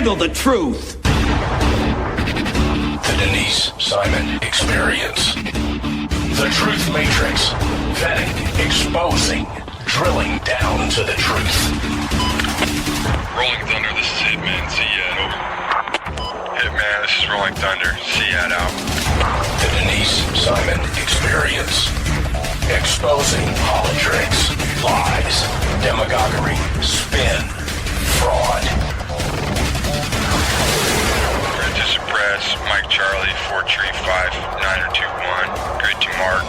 handle the truth. The Denise Simon Experience. The Truth Matrix. Vetting, exposing, drilling down to the truth. Rolling Thunder, this is Hitman, Seat, over. Hitman, this is Rolling Thunder, Seat, out. The Denise Simon Experience. Exposing politics, lies, demagoguery, spin, fraud. Grid to suppress, Mike Charlie, 4 tree 5, 9er 2-1. Grid to mark,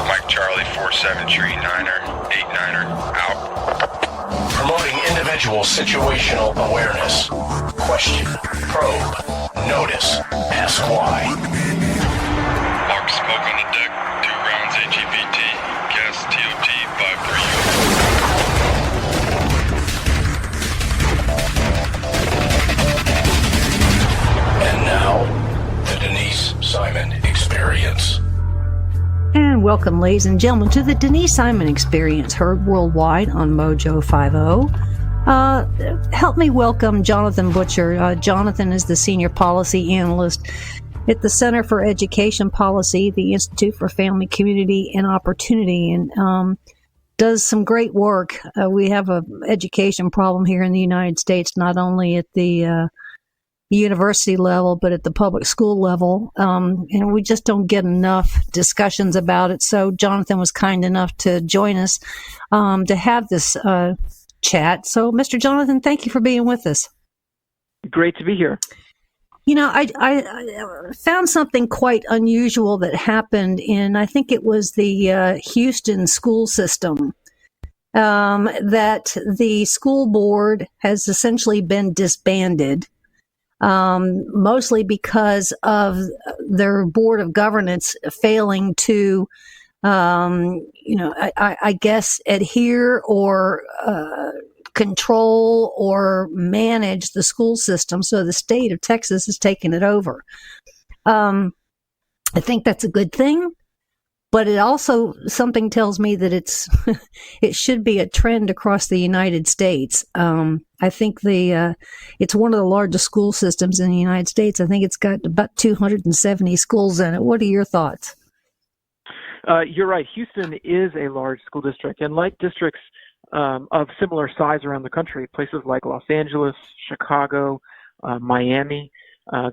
Mike Charlie, 4-7 tree 9er, 8-9er, out. Promoting individual situational awareness. Question, probe, notice, ask why. Mark smoke on the deck, 2 rounds AGPT, gas TOT 5-3. And now, the Denise Simon Experience. And welcome, ladies and gentlemen, to the Denise Simon Experience, heard worldwide on Mojo 50. Help me welcome Jonathan Butcher. Jonathan is the Senior Policy Analyst at the Center for Education Policy, the Institute for Family, Community, and Opportunity, and does some great work. We have an education problem here in the United States, not only at the university level, but at the public school level. And we just don't get enough discussions about it. So Jonathan was kind enough to join us to have this chat. So, Mr. Jonathan, thank you for being with us. Great to be here. You know, I found something quite unusual that happened in, I think it was the Houston school system, that the school board has essentially been disbanded. Mostly because of their board of governance failing to, I guess, adhere or control or manage the school system. So the state of Texas has taken it over. I think that's a good thing. But it also, something tells me that it should be a trend across the United States. I think it's one of the largest school systems in the United States. I think it's got about 270 schools in it. What are your thoughts? You're right. Houston is a large school district, and like districts of similar size around the country, places like Los Angeles, Chicago, Miami,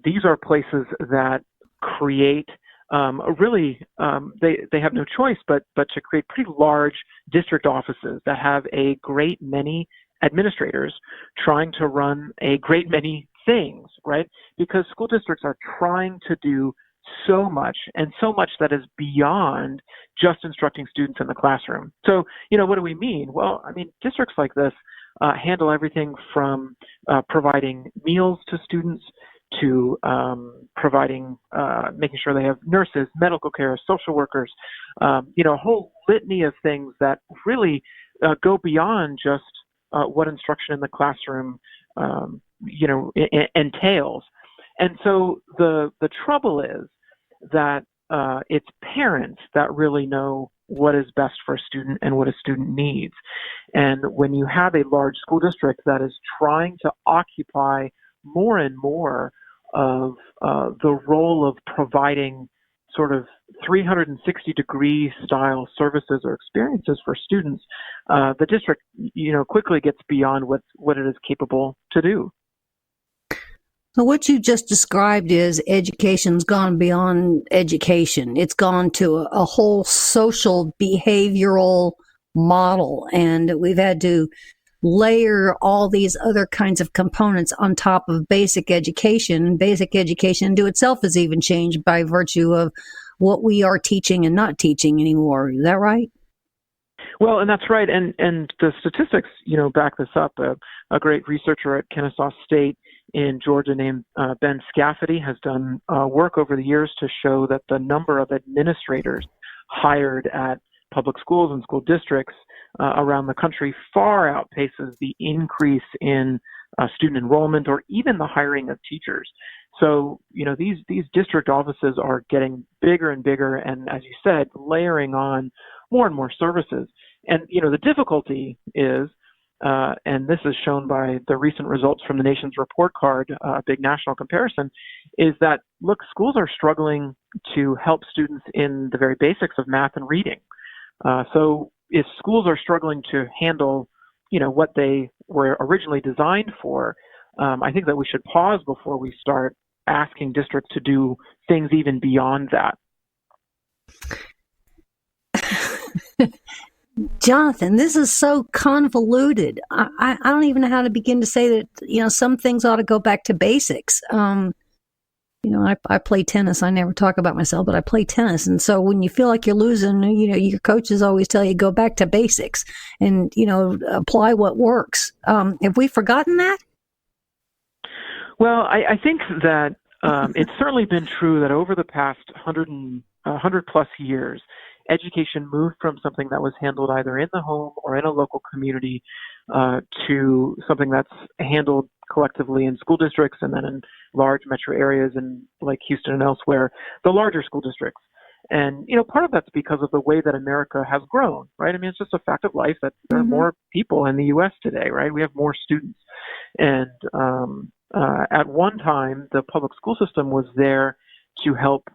these are places that create they have no choice but to create pretty large district offices that have a great many administrators trying to run a great many things, right? Because school districts are trying to do so much, and so much that is beyond just instructing students in the classroom. So, what do we mean? Well, I mean, districts like this handle everything from providing meals to students to making sure they have nurses, medical care, social workers, a whole litany of things that really go beyond just what instruction in the classroom, entails. And so the trouble is that it's parents that really know what is best for a student and what a student needs. And when you have a large school district that is trying to occupy more and more of the role of providing sort of 360-degree style services or experiences for students, the district, quickly gets beyond what it is capable to do. So what you just described is education's gone beyond education. It's gone to a whole social behavioral model, and we've had to layer all these other kinds of components on top of basic education. Basic education to itself has even changed by virtue of what we are teaching and not teaching anymore. Is that right? Well, and that's right. And the statistics, back this up. A great researcher at Kennesaw State in Georgia named Ben Scafferty has done work over the years to show that the number of administrators hired at public schools and school districts around the country far outpaces the increase in student enrollment or even the hiring of teachers. So, these district offices are getting bigger and bigger, and as you said, layering on more and more services. And, the difficulty is and this is shown by the recent results from the nation's report card, a big national comparison, is that, look, schools are struggling to help students in the very basics of math and reading. So if schools are struggling to handle, what they were originally designed for, I think that we should pause before we start asking districts to do things even beyond that. Jonathan, this is so convoluted. I don't even know how to begin to say that, some things ought to go back to basics. I play tennis. I never talk about myself, but I play tennis. And so when you feel like you're losing, your coaches always tell you go back to basics and, apply what works. Have we forgotten that? Well, I think that it's certainly been true that over the past 100 plus years, education moved from something that was handled either in the home or in a local community to something that's handled collectively in school districts and then in large metro areas and like Houston and elsewhere, the larger school districts. And, part of that's because of the way that America has grown, right? I mean, it's just a fact of life that there are more people in the U.S. today, right? We have more students. And at one time, the public school system was there to help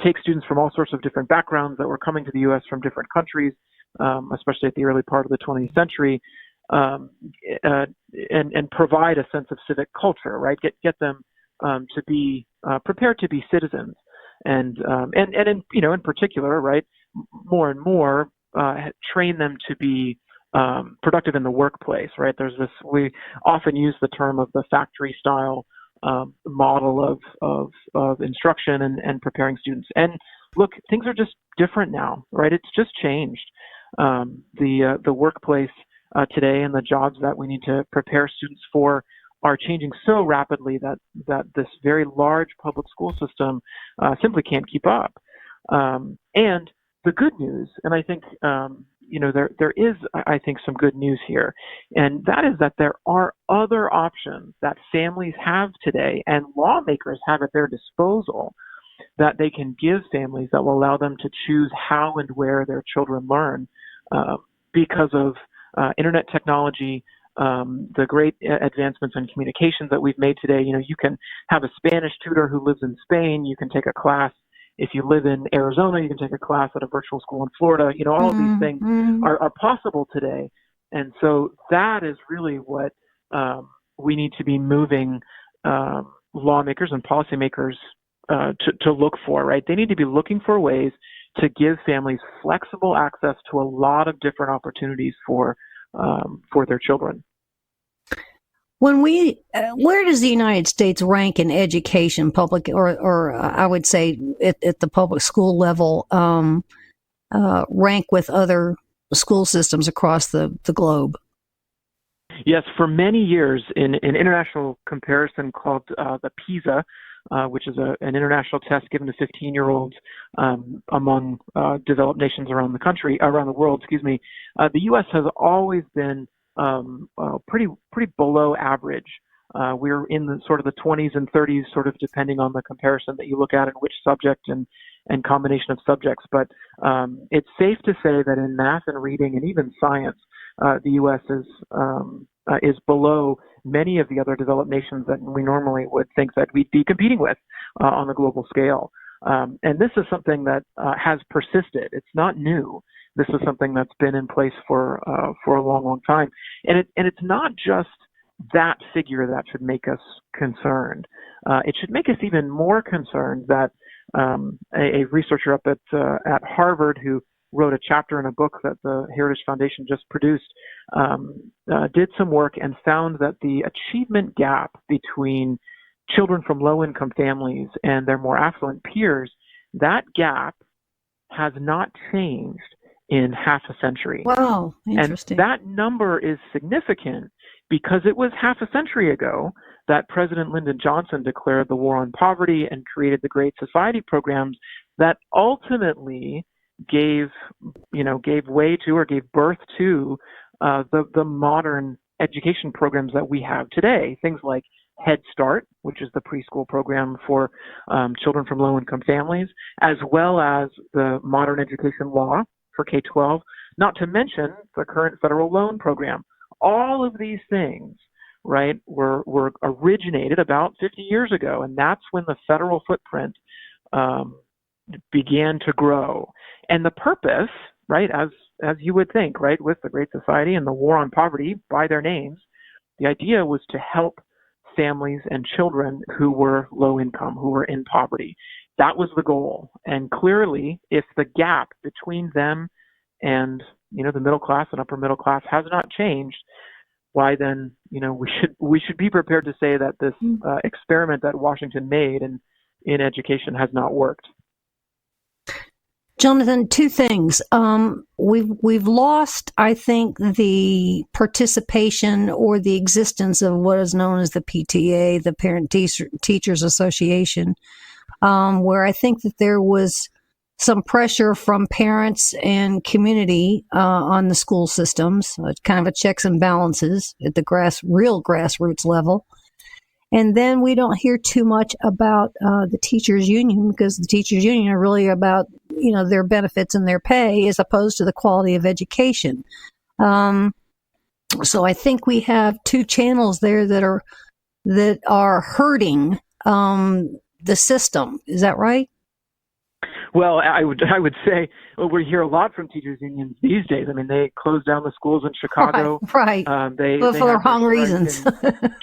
take students from all sorts of different backgrounds that were coming to the U.S. from different countries, especially at the early part of the 20th century, and provide a sense of civic culture, right? Get them to be prepared to be citizens, and in particular, right, more and more train them to be productive in the workplace, right? We often use the term of the factory style model of instruction and preparing students. And look, things are just different now, right? It's just changed. The workplace today and the jobs that we need to prepare students for are changing so rapidly that this very large public school system simply can't keep up. And the good news, and I think there is, I think, some good news here, and that is that there are other options that families have today and lawmakers have at their disposal that they can give families that will allow them to choose how and where their children learn because of internet technology, the great advancements in communications that we've made today. You can have a Spanish tutor who lives in Spain. You can take a class. If you live in Arizona, you can take a class at a virtual school in Florida. All of these things are possible today. And so that is really what we need to be moving lawmakers and policymakers to look for, right? They need to be looking for ways to give families flexible access to a lot of different opportunities for their children. When where does the United States rank in education, public, or I would say at the public school level, rank with other school systems across the globe? Yes, for many years in an international comparison called the PISA, which is an international test given to 15-year-olds among developed nations around the world, the U.S. has always been pretty below average. We're in the sort of the 20s and 30s, sort of depending on the comparison that you look at and which subject and combination of subjects. But it's safe to say that in math and reading and even science, the U.S. is below many of the other developed nations that we normally would think that we'd be competing with on the global scale. And this is something that has persisted. It's not new. This is something that's been in place for a long, long time. And it's not just that figure that should make us concerned. It should make us even more concerned that a researcher up at Harvard who wrote a chapter in a book that the Heritage Foundation just produced, did some work and found that the achievement gap between children from low-income families and their more affluent peers, that gap has not changed in half a century. Wow, interesting. And that number is significant because it was half a century ago that President Lyndon Johnson declared the war on poverty and created the Great Society programs that ultimately gave way to or gave birth to the modern education programs that we have today. Things like Head Start, which is the preschool program for children from low-income families, as well as the modern education law for K-12, not to mention the current federal loan program. All of these things, right, were originated about 50 years ago, and that's when the federal footprint began to grow. And the purpose, right, as you would think, right, with the Great Society and the War on Poverty by their names, the idea was to help families and children who were low income, who were in poverty. That was the goal. And clearly, if the gap between them and, the middle class and upper middle class has not changed, why then, we should be prepared to say that this experiment that Washington made in education has not worked. Jonathan, two things. We've lost, I think, the participation or the existence of what is known as the PTA, the Parent Teachers Association, where I think that there was some pressure from parents and community on the school systems, kind of a checks and balances at the real grassroots level. And then we don't hear too much about the teachers' union, because the teachers' union are really about, their benefits and their pay as opposed to the quality of education. So I think we have two channels there that are hurting the system. Is that right? Well, I would say we hear a lot from teachers unions these days. I mean, they closed down the schools in Chicago. Right. They for the wrong reasons.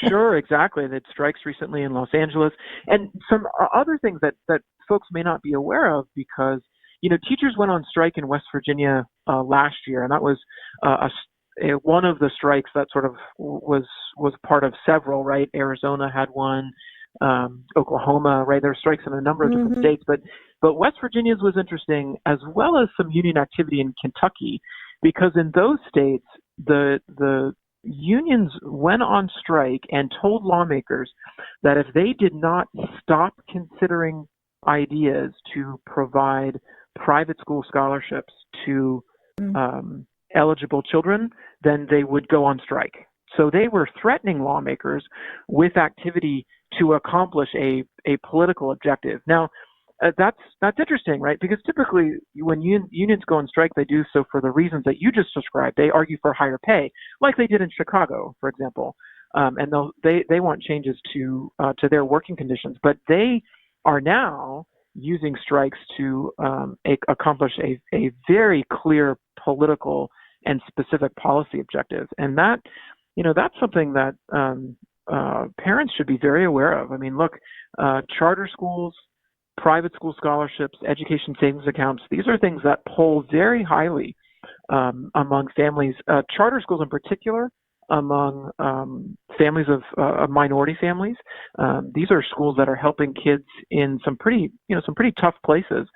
Sure, exactly. They had strikes recently in Los Angeles, and some other things that folks may not be aware of, because teachers went on strike in West Virginia last year, and that was one of the strikes that sort of was part of several. Right, Arizona had one. Oklahoma, right? There were strikes in a number of different states, but West Virginia's was interesting, as well as some union activity in Kentucky, because in those states, the unions went on strike and told lawmakers that if they did not stop considering ideas to provide private school scholarships to eligible children, then they would go on strike. So they were threatening lawmakers with activity to accomplish a political objective. Now, that's interesting, right? Because typically when unions go on strike, they do so for the reasons that you just described. They argue for higher pay, like they did in Chicago, for example, and they want changes to their working conditions. But they are now using strikes to accomplish a very clear political and specific policy objective, and that's something that parents should be very aware of. I mean, look, charter schools, private school scholarships, education savings accounts, these are things that poll very highly among families, charter schools in particular, among families of minority families. These are schools that are helping kids in some pretty tough places,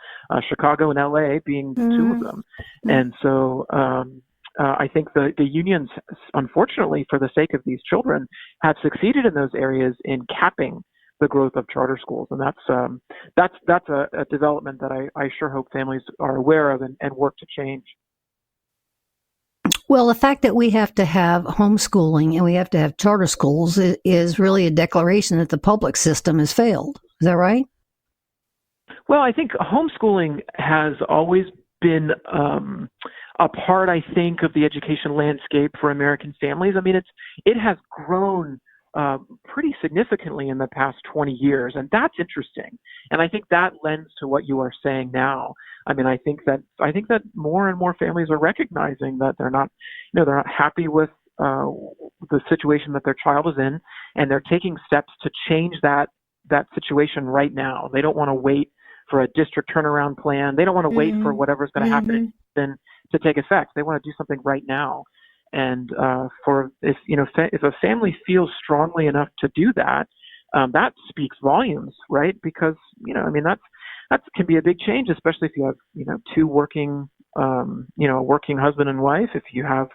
Chicago and LA being two of them. And so I think the unions, unfortunately, for the sake of these children, have succeeded in those areas in capping the growth of charter schools, and that's a development that I sure hope families are aware of and work to change. Well, the fact that we have to have homeschooling and we have to have charter schools is really a declaration that the public system has failed. Is that right? Well, I think homeschooling has always been a part, I think, of the education landscape for American families. I mean, it has grown pretty significantly in the past 20 years, and that's interesting. And I think that lends to what you are saying now. I mean, I think that more and more families are recognizing that they're not happy with the situation that their child is in, and they're taking steps to change that situation right now. They don't want to wait for a district turnaround plan. They don't want to wait for whatever's going to happen then to take effect. They want to do something right now. And if a family feels strongly enough to do that, that speaks volumes, right? Because that can be a big change, especially if you have two working working husband and wife. If you have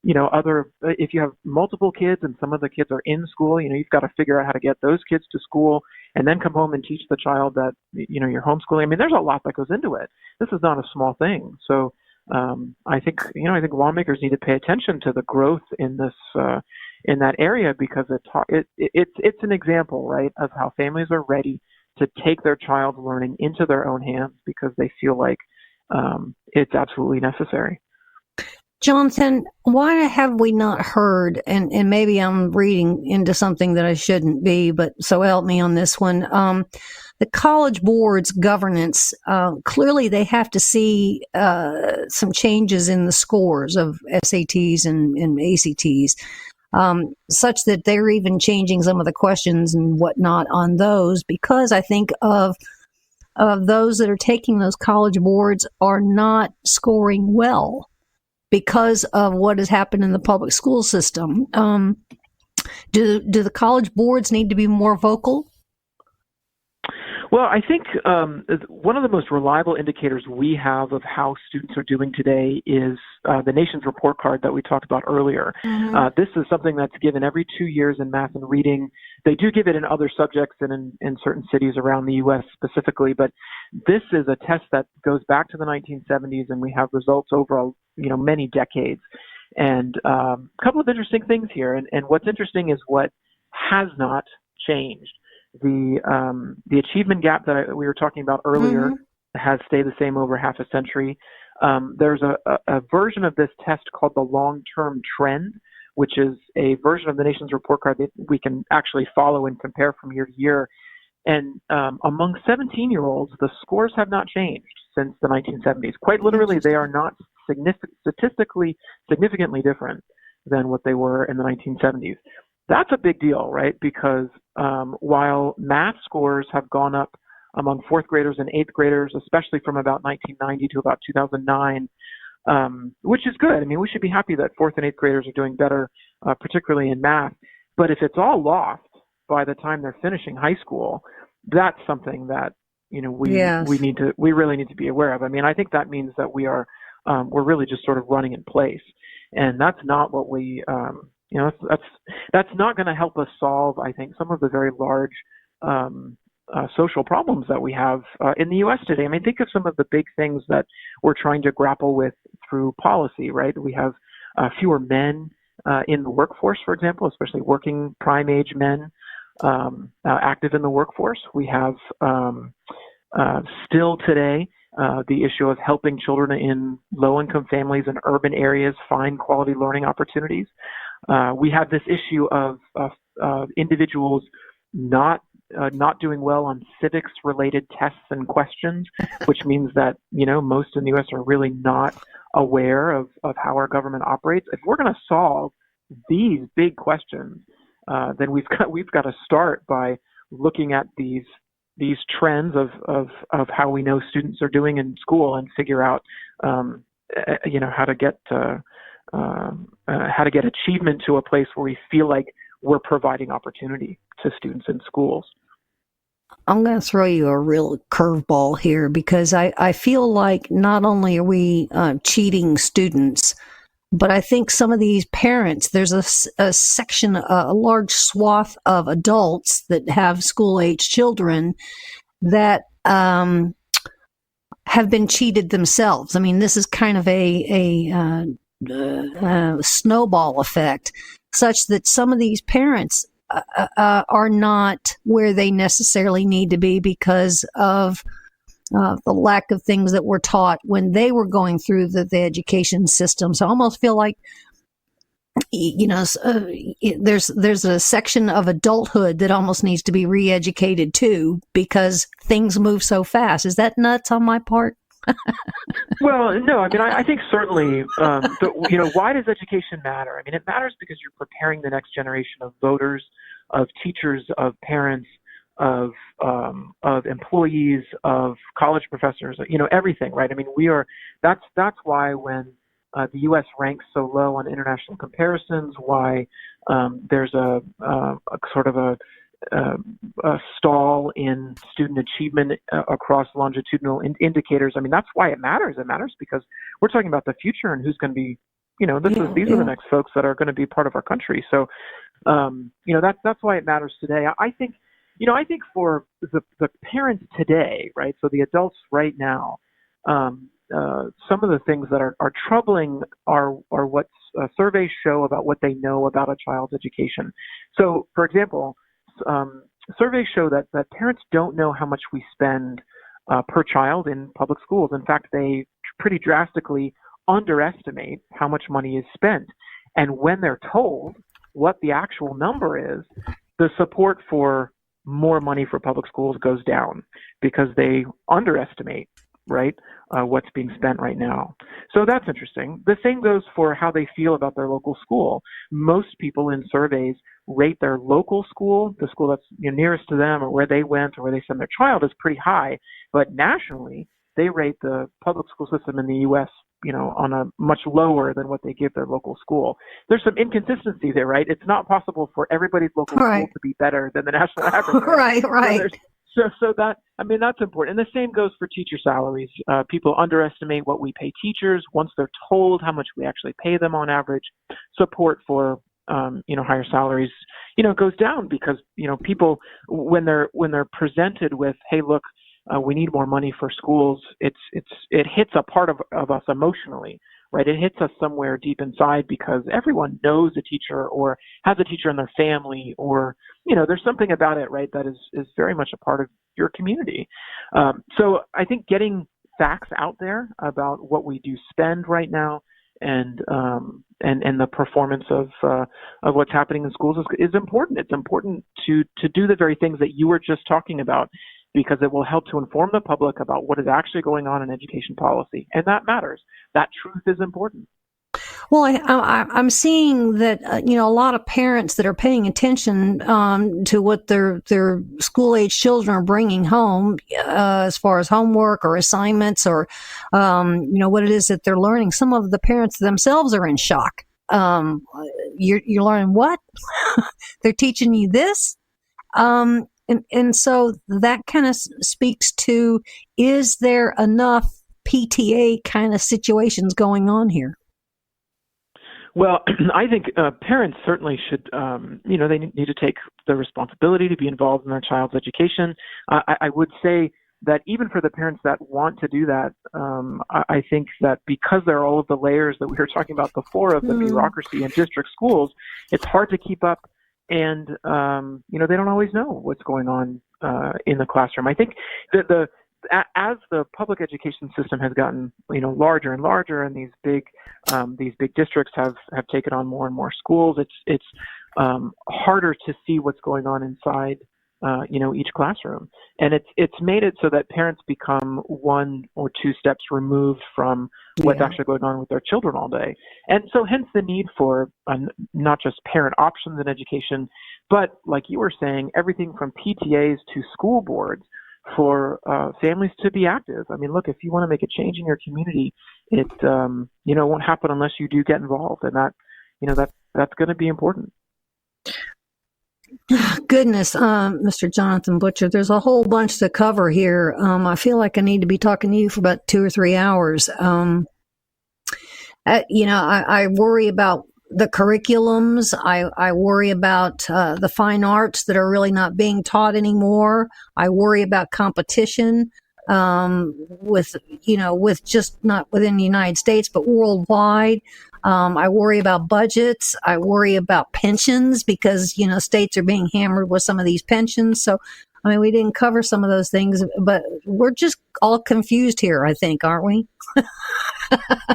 if you have multiple kids and some of the kids are in school, you've got to figure out how to get those kids to school and then come home and teach the child that you're homeschooling. I mean, there's a lot that goes into it. This is not a small thing. So I think lawmakers need to pay attention to the growth in this in that area, because it's an example, right, of how families are ready to take their child's learning into their own hands because they feel like it's absolutely necessary. Jonathan, why have we not heard, and maybe I'm reading into something that I shouldn't be, but so help me on this one. The College Board's governance, clearly they have to see some changes in the scores of SATs and ACTs, such that they're even changing some of the questions and whatnot on those, because I think of those that are taking those College Boards are not scoring well because of what has happened in the public school system. Do the College Boards need to be more vocal? Well, I think one of the most reliable indicators we have of how students are doing today is the nation's report card that we talked about earlier. Mm-hmm. This is something that's given every 2 years in math and reading. They do give it in other subjects and in certain cities around the U.S. specifically, but this is a test that goes back to the 1970s, and we have results over many decades. And a couple of interesting things here. And what's interesting is what has not changed. The achievement gap that we were talking about earlier mm-hmm. has stayed the same over half a century. There's a version of this test called the long-term trend, which is a version of the nation's report card that we can actually follow and compare from year to year. And among 17-year-olds, the scores have not changed since the 1970s. Quite literally, they are not statistically significantly different than what they were in the 1970s. That's a big deal, right? Because while math scores have gone up among fourth graders and eighth graders, especially from about 1990 to about 2009, which is good. I mean, we should be happy that fourth and eighth graders are doing better, particularly in math. But if it's all lost by the time they're finishing high school, that's something that we really need to be aware of. I mean, I think that means that we're really just sort of running in place, and that's not what we. That's not going to help us solve, I think, some of the very large social problems that we have in the U.S. today. I mean, think of some of the big things that we're trying to grapple with through policy, right? We have fewer men in the workforce, for example, especially working prime age men active in the workforce. We have still today the issue of helping children in low-income families in urban areas find quality learning opportunities. We have this issue of individuals not doing well on civics-related tests and questions, which means that most in the U.S. are really not aware of how our government operates. If we're going to solve these big questions, then we've got to start by looking at these trends of how we know students are doing in school and figure out how to get achievement to a place where we feel like we're providing opportunity to students in schools. I'm going to throw you a real curveball here, because I feel like not only are we cheating students, but I think some of these parents, there's a section, a large swath of adults that have school-age children that have been cheated themselves. I mean, this is kind of a snowball effect, such that some of these parents are not where they necessarily need to be because of the lack of things that were taught when they were going through the education system. So I almost feel like, there's a section of adulthood that almost needs to be re-educated too, because things move so fast. Is that nuts on my part? Well, no, I mean, I think certainly, why does education matter? I mean, it matters because you're preparing the next generation of voters, of teachers, of parents, of employees, of college professors, everything, right? I mean, that's why when the U.S. ranks so low on international comparisons, why there's a sort of a stall in student achievement across longitudinal indicators. I mean, that's why it matters. It matters because we're talking about the future and who's going to be, these are the next folks that are going to be part of our country. So, that's why it matters today. I think for the parents today, right? So the adults right now, some of the things that are troubling are what surveys show about what they know about a child's education. So, for example, surveys show that parents don't know how much we spend per child in public schools. In fact, they pretty drastically underestimate how much money is spent. And when they're told what the actual number is, the support for more money for public schools goes down because they underestimate, right, what's being spent right now. So that's interesting. The same goes for how they feel about their local school. Most people in surveys rate their local school, the school that's nearest to them or where they went or where they send their child, is pretty high. But nationally, they rate the public school system in the U.S., on a much lower than what they give their local school. There's some inconsistency there, right? It's not possible for everybody's local school to be better than the national average. Right. So that's important. And the same goes for teacher salaries. People underestimate what we pay teachers. Once they're told how much we actually pay them on average, support for higher salaries, goes down because, people, when they're presented with, hey, look, we need more money for schools, it hits a part of us emotionally, right? It hits us somewhere deep inside because everyone knows a teacher or has a teacher in their family, or, there's something about it, right, that is very much a part of your community. So I think getting facts out there about what we do spend right now and the performance of what's happening in schools is important. It's important to do the very things that you were just talking about, because it will help to inform the public about what is actually going on in education policy. And that matters. That truth is important. Well, I'm seeing that, a lot of parents that are paying attention to what their school-age children are bringing home as far as homework or assignments or, what it is that they're learning. Some of the parents themselves are in shock. You're learning what? They're teaching you this? And so that kind of speaks to, is there enough PTA kind of situations going on here? Well, I think parents certainly should, they need to take the responsibility to be involved in their child's education. I would say that even for the parents that want to do that, I think that because there are all of the layers that we were talking about before of the bureaucracy in district schools, it's hard to keep up. And, they don't always know what's going on in the classroom. I think that as the public education system has gotten, larger and larger, and these big districts have taken on more and more schools, it's harder to see what's going on inside, each classroom. And it's made it so that parents become one or two steps removed from what's actually going on with their children all day. And so hence the need for not just parent options in education, but like you were saying, everything from PTAs to school boards for families to be active. I mean, look, if you want to make a change in your community, it won't happen unless you do get involved, and that's going to be important. Goodness, Mr. Jonathan Butcher, there's a whole bunch to cover here. I feel like I need to be talking to you for about 2 or 3 hours. I worry about the curriculums. I worry about the fine arts that are really not being taught anymore. I worry about competition with just not within the United States, but worldwide. I worry about budgets. I worry about pensions because, states are being hammered with some of these pensions. So, we didn't cover some of those things, but we're just all confused here, I think, aren't we?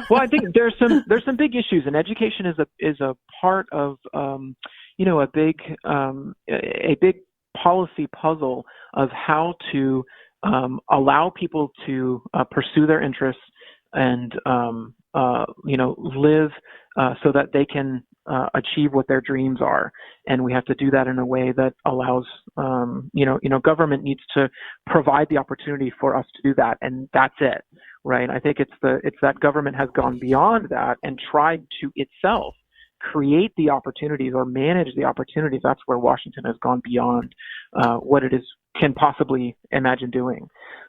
Well, I think there's some big issues, and education is a part of, a big policy puzzle of how to allow people to pursue their interests and live so that they can achieve what their dreams are. And we have to do that in a way that allows, government needs to provide the opportunity for us to do that. And that's it, right? I think it's that government has gone beyond that and tried to itself create the opportunities or manage the opportunities. That's where Washington has gone beyond what it can possibly imagine doing.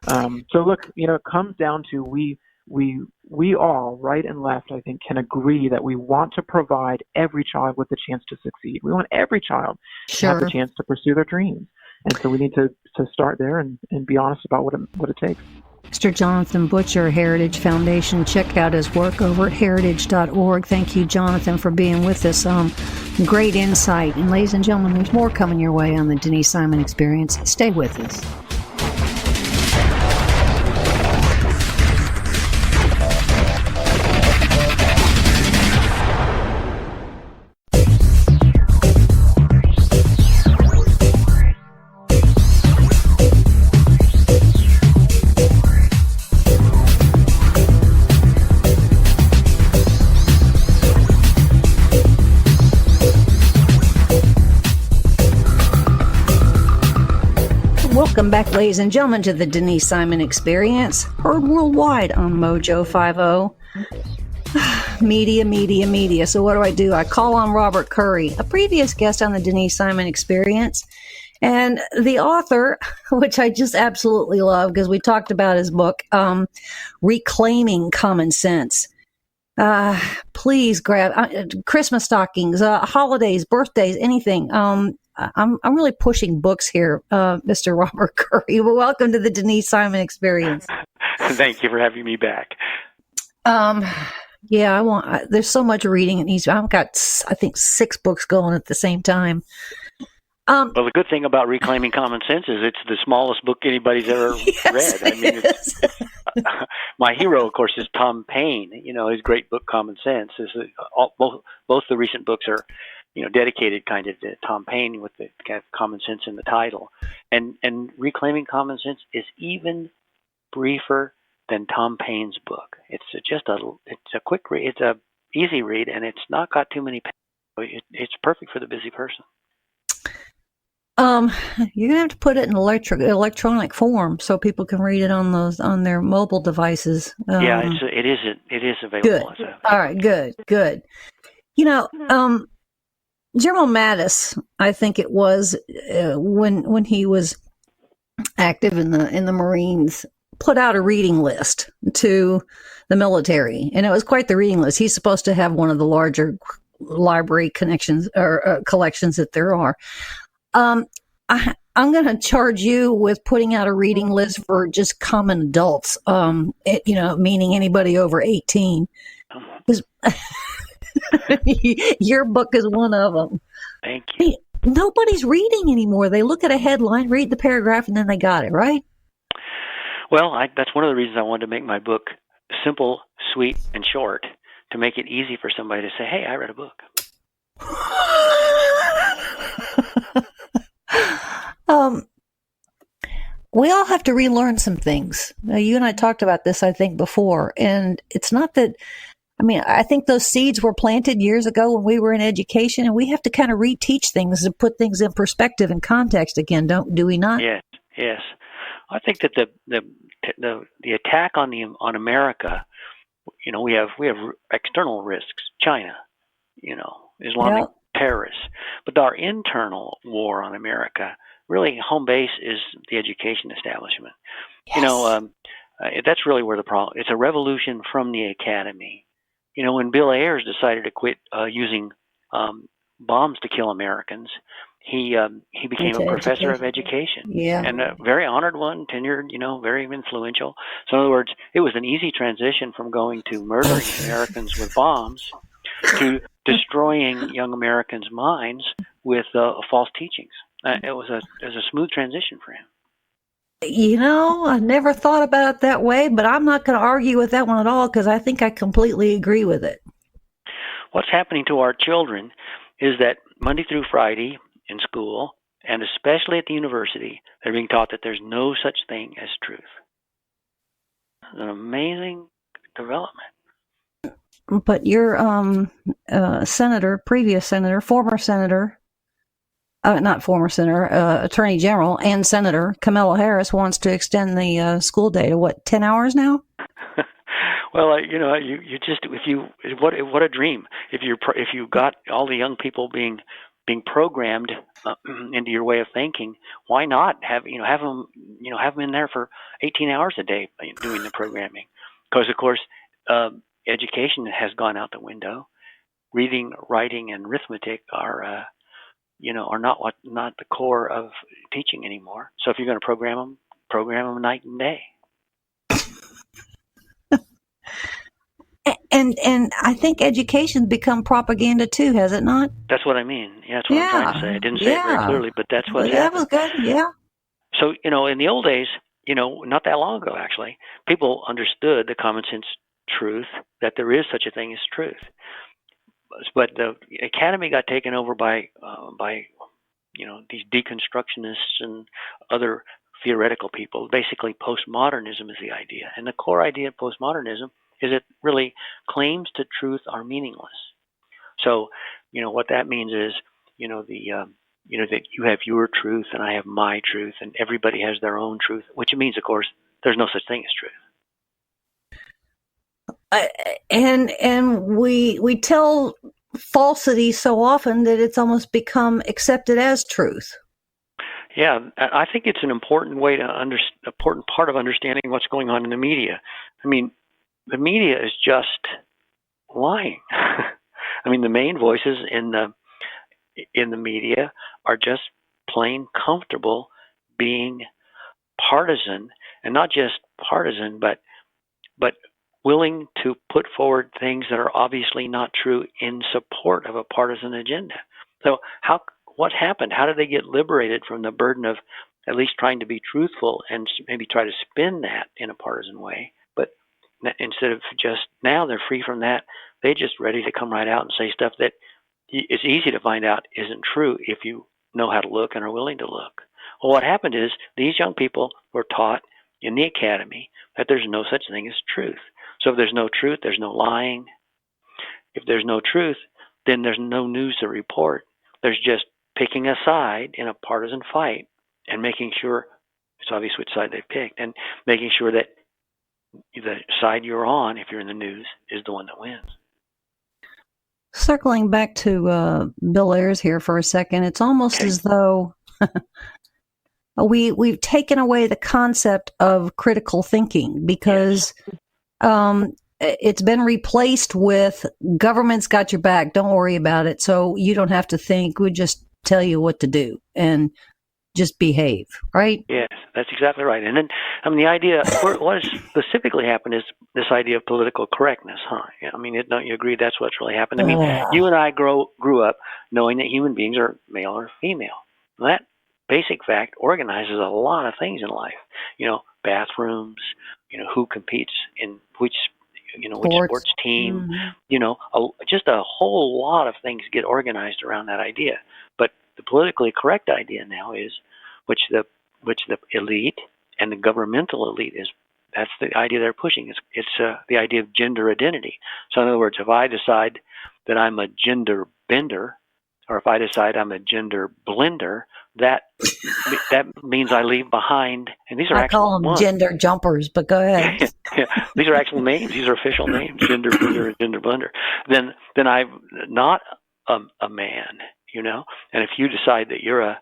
So look, it comes down to we all, right and left, I think, can agree that we want to provide every child with the chance to succeed. We want every child to have the chance to pursue their dreams. And so we need to start there and be honest about what it takes. Mr. Jonathan Butcher, Heritage Foundation. Check out his work over at heritage.org. Thank you, Jonathan, for being with us. Great insight. And ladies and gentlemen, there's more coming your way on the Denise Simon Experience. Stay with us. Welcome back, ladies and gentlemen, to the Denise Simon Experience, heard worldwide on Mojo 50. Media. So what do? I call on Robert Curry, a previous guest on the Denise Simon Experience, and the author, which I just absolutely love because we talked about his book, Reclaiming Common Sense. Please grab Christmas stockings, holidays, birthdays, anything. I'm really pushing books here, Mr. Robert Curry. Well, welcome to the Denise Simon Experience. Thank you for having me back. Yeah, there's so much reading it needs. I've got, I think, 6 books going at the same time. Well, the good thing about Reclaiming Common Sense is it's the smallest book anybody's ever read. I mean, my hero, of course, is Tom Paine. You know, his great book, Common Sense. Both the recent books are, dedicated kind of to Tom Paine with the kind of common sense in the title. And Reclaiming Common Sense is even briefer than Tom Paine's book. It's a quick read. It's a easy read, and it's not got too many pages. It's perfect for the busy person. You're gonna have to put it in electronic form so people can read it on their mobile devices. It is available. Good. All right. Good. General Mattis, I think it was when he was active in the Marines, put out a reading list to the military, and it was quite the reading list. He's supposed to have one of the larger library connections or collections that there are. I'm going to charge you with putting out a reading list for just common adults, meaning anybody over 18. Your book is one of them. Thank you. Nobody's reading anymore. They look at a headline, read the paragraph, and then they got it, right? Well, that's one of the reasons I wanted to make my book simple, sweet, and short, to make it easy for somebody to say, hey, I read a book. We all have to relearn some things. Now, you and I talked about this, I think, before, and it's not that. I think those seeds were planted years ago when we were in education, and we have to kind of reteach things and put things in perspective and context again. Do we not? Yes. I think that the attack on America, we have external risks, China, Islamic terrorists, but our internal war on America, really home base is the education establishment. Yes. That's really where the problem. It's a revolution from the academy. When Bill Ayers decided to quit using bombs to kill Americans, he became a professor of education. Yeah. And a very honored one, tenured, very influential. So in other words, it was an easy transition from going to murdering Americans with bombs to destroying young Americans' minds with false teachings. It was a smooth transition for him. I never thought about it that way, but I'm not going to argue with that one at all because I think I completely agree with it. What's happening to our children is that Monday through Friday in school, and especially at the university, they're being taught that there's no such thing as truth. It's an amazing development. But your Attorney General and Senator Kamala Harris wants to extend the school day to 10 hours now? Well, what a dream. If you got all the young people being programmed into your way of thinking, why not have them in there for 18 hours a day doing the programming? Because of course, education has gone out the window. Reading, writing, and arithmetic are not the core of teaching anymore. So if you're going to program them night and day. And I think education's become propaganda too, has it not? That's what I mean. Yeah, that's what I'm trying to say. I didn't say it very clearly, but that's what happened. That was good, yeah. So, in the old days, not that long ago actually, people understood the common sense truth that there is such a thing as truth. But the academy got taken over by these deconstructionists and other theoretical people. Basically, postmodernism is the idea, and the core idea of postmodernism is it really claims to truth are meaningless. So, what that means is, that you have your truth and I have my truth, and everybody has their own truth, which means, of course, there's no such thing as truth. And we tell falsity so often that it's almost become accepted as truth. Yeah, I think it's an important way to important part of understanding what's going on in the media. I mean, the media is just lying. I mean, the main voices in the media are just plain comfortable being partisan, and not just partisan, but willing to put forward things that are obviously not true in support of a partisan agenda. So what happened? How did they get liberated from the burden of at least trying to be truthful and maybe try to spin that in a partisan way? But instead of just now they're free from that, they're just ready to come right out and say stuff that it's easy to find out isn't true if you know how to look and are willing to look. Well, what happened is these young people were taught in the academy that there's no such thing as truth. So if there's no truth, there's no lying. If there's no truth, then there's no news to report. There's just picking a side in a partisan fight and making sure, it's obvious which side they've picked, and making sure that the side you're on, if you're in the news, is the one that wins. Circling back to Bill Ayers here for a second, it's almost as though we've taken away the concept of critical thinking because it's been replaced with government's got your back, don't worry about it, so you don't have to think, we just tell you what to do and just behave, right? Yes, that's exactly right. And then, I mean, the idea, what has specifically happened is this idea of political correctness, huh? I mean, don't you agree that's what's really happened? I mean, you and I grew up knowing that human beings are male or female. Well, that basic fact organizes a lot of things in life. Bathrooms, who competes in which sports team, just a whole lot of things get organized around that idea. But the politically correct idea now is, which the elite and the governmental elite that's the idea they're pushing. It's the idea of gender identity. So in other words, if I decide that I'm a gender bender, or if I decide I'm a gender blender, that means I leave behind, and these are I call them gender jumpers, but go ahead. Yeah, these are actual names. These are official names, gender bender and gender blender. Then I'm not a man, And if you decide that you're a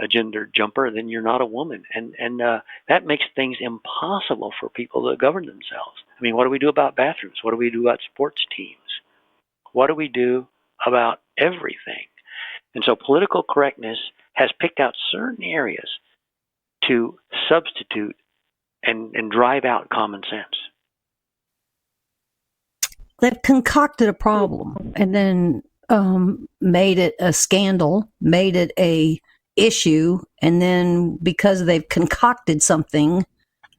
gender jumper, then you're not a woman, and that makes things impossible for people to govern themselves. I mean, what do we do about bathrooms? What do we do about sports teams? What do we do about everything? And so political correctness has picked out certain areas to substitute and drive out common sense. They've concocted a problem and then made it a scandal, made it a issue, and then because they've concocted something,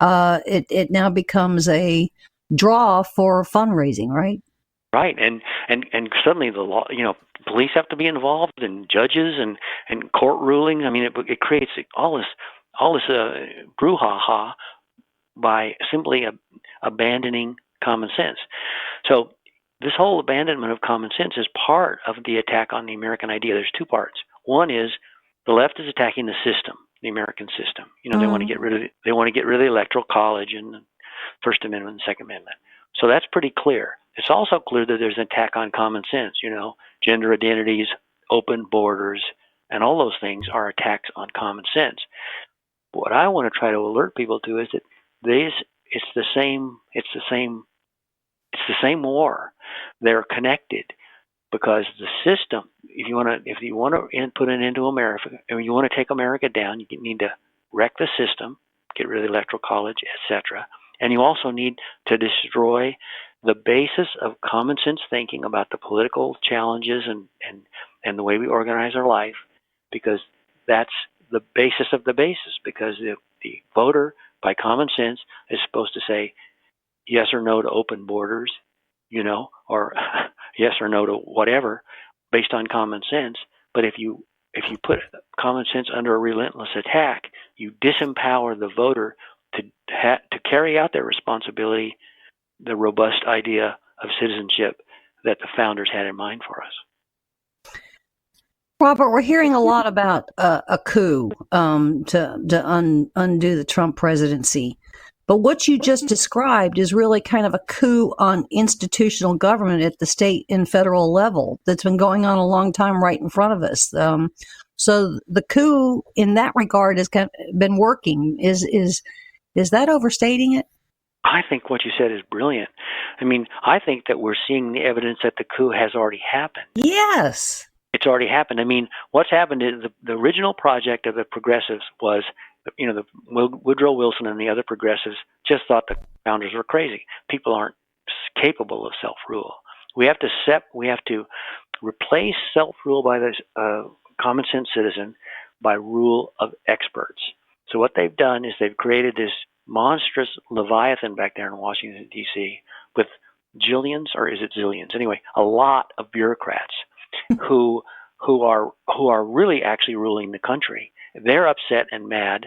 it now becomes a draw for fundraising, right? Right, and suddenly the law, police have to be involved, and judges and court rulings. I mean, it creates all this brouhaha by simply abandoning common sense. So this whole abandonment of common sense is part of the attack on the American idea. There's two parts. One is the left is attacking the system, the American system. They want to get rid of the Electoral College and the First Amendment and Second Amendment. So that's pretty clear. It's also clear that there's an attack on common sense. Gender identities, open borders, and all those things are attacks on common sense. What I want to try to alert people to is that it's the same war. They're connected because the system. If you want to put an end to America, and you want to take America down, you need to wreck the system, get rid of the Electoral College, etc. And you also need to destroy the basis of common sense thinking about the political challenges and the way we organize our life, because that's the basis of the basis, because the voter, by common sense, is supposed to say yes or no to open borders, or yes or no to whatever, based on common sense. But if you put common sense under a relentless attack, you disempower the voter to carry out their responsibility, the robust idea of citizenship that the founders had in mind for us. Robert, we're hearing a lot about a coup to undo the Trump presidency. But what you just described is really kind of a coup on institutional government at the state and federal level that's been going on a long time right in front of us. So the coup in that regard has been working. Is that overstating it? I think what you said is brilliant. I mean, I think that we're seeing the evidence that the coup has already happened. Yes. It's already happened. I mean, what's happened is the original project of the progressives was, the Woodrow Wilson and the other progressives just thought the founders were crazy. People aren't capable of self-rule. We have to replace self-rule by this common sense citizen by rule of experts. So what they've done is they've created this monstrous leviathan back there in Washington, D.C. with jillions, or is it zillions? Anyway, a lot of bureaucrats who are really actually ruling the country. They're upset and mad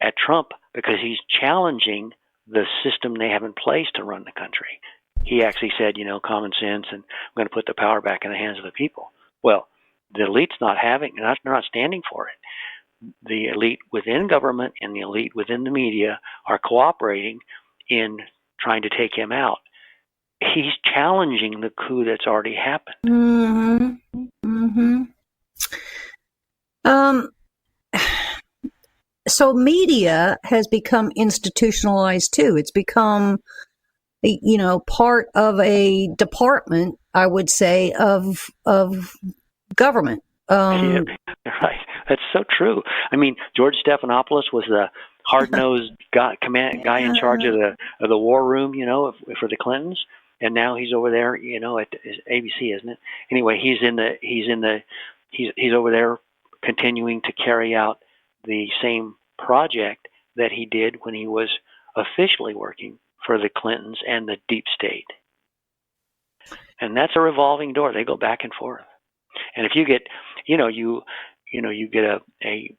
at Trump because he's challenging the system they have in place to run the country. He actually said, common sense, and I'm going to put the power back in the hands of the people. Well, the elite's not standing for it. The elite within government and the elite within the media are cooperating in trying to take him out. He's challenging the coup that's already happened. Mm-hmm. Mm-hmm. So media has become institutionalized too. It's become, part of a department, I would say, of government. Yeah, right. That's so true. I mean, George Stephanopoulos was the hard-nosed guy in charge of the war room, for the Clintons, and now he's over there, at ABC, isn't it? Anyway, he's over there continuing to carry out the same project that he did when he was officially working for the Clintons and the deep state. And that's a revolving door. They go back and forth. And if you get, you get a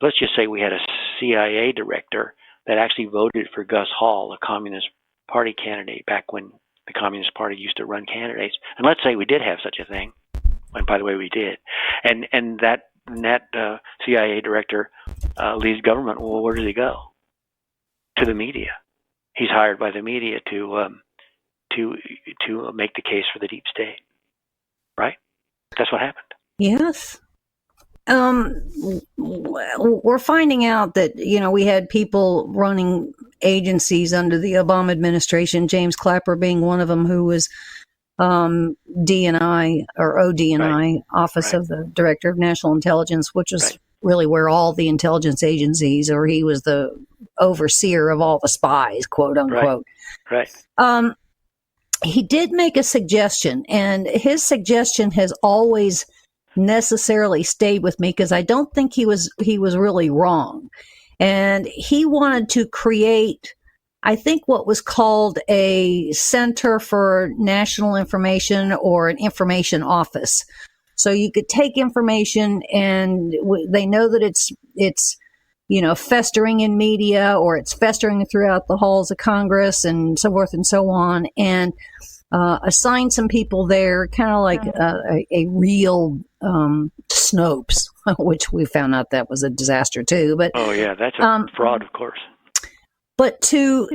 let's just say we had a CIA director that actually voted for Gus Hall, a Communist Party candidate, back when the Communist Party used to run candidates. And let's say we did have such a thing. And by the way, we did. And that CIA director leaves government. Well, where does he go? To the media. He's hired by the media to make the case for the deep state. Right? That's what happened. Yes. We're finding out that, we had people running agencies under the Obama administration, James Clapper being one of them, who was DNI or ODNI, right. Office of the Director of National Intelligence, which is really where all the intelligence agencies, or he was the overseer of all the spies, quote unquote. Right. He did make a suggestion, and his suggestion has always necessarily stayed with me because I don't think he was really wrong. And he wanted to create, I think, what was called a Center for National Information or an information office. So you could take information, and they know that it's festering in media, or it's festering throughout the halls of Congress and so forth and so on, and assign some people there, kind of like a real Snopes, which we found out that was a disaster too. But that's a fraud, of course. But to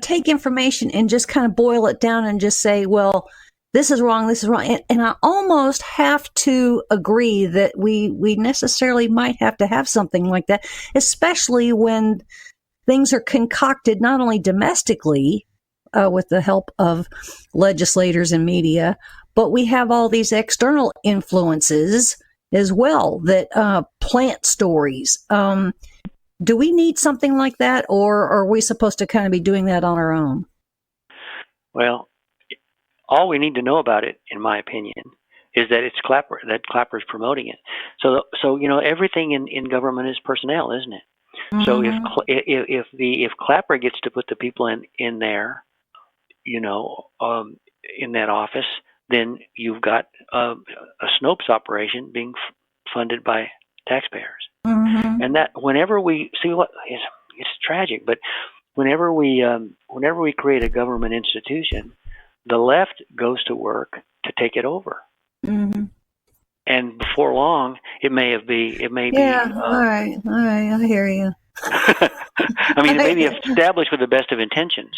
take information and just kind of boil it down and just say, well, this is wrong, this is wrong. And I almost have to agree that we necessarily might have to have something like that, especially when things are concocted not only domestically with the help of legislators and media, but we have all these external influences as well that plant stories. Do we need something like that, or are we supposed to kind of be doing that on our own? Well, all we need to know about it, in my opinion, is that it's Clapper, that Clapper's promoting it. So everything in government is personnel, isn't it? Mm-hmm. So if Clapper gets to put the people in there, in that office, then you've got a Snopes operation being funded by taxpayers. Mm-hmm. And that whenever we see it's tragic, but whenever we create a government institution, the left goes to work to take it over. Mm-hmm. And before long, it may be. Yeah. All right. I hear you. I mean, it may be established with the best of intentions,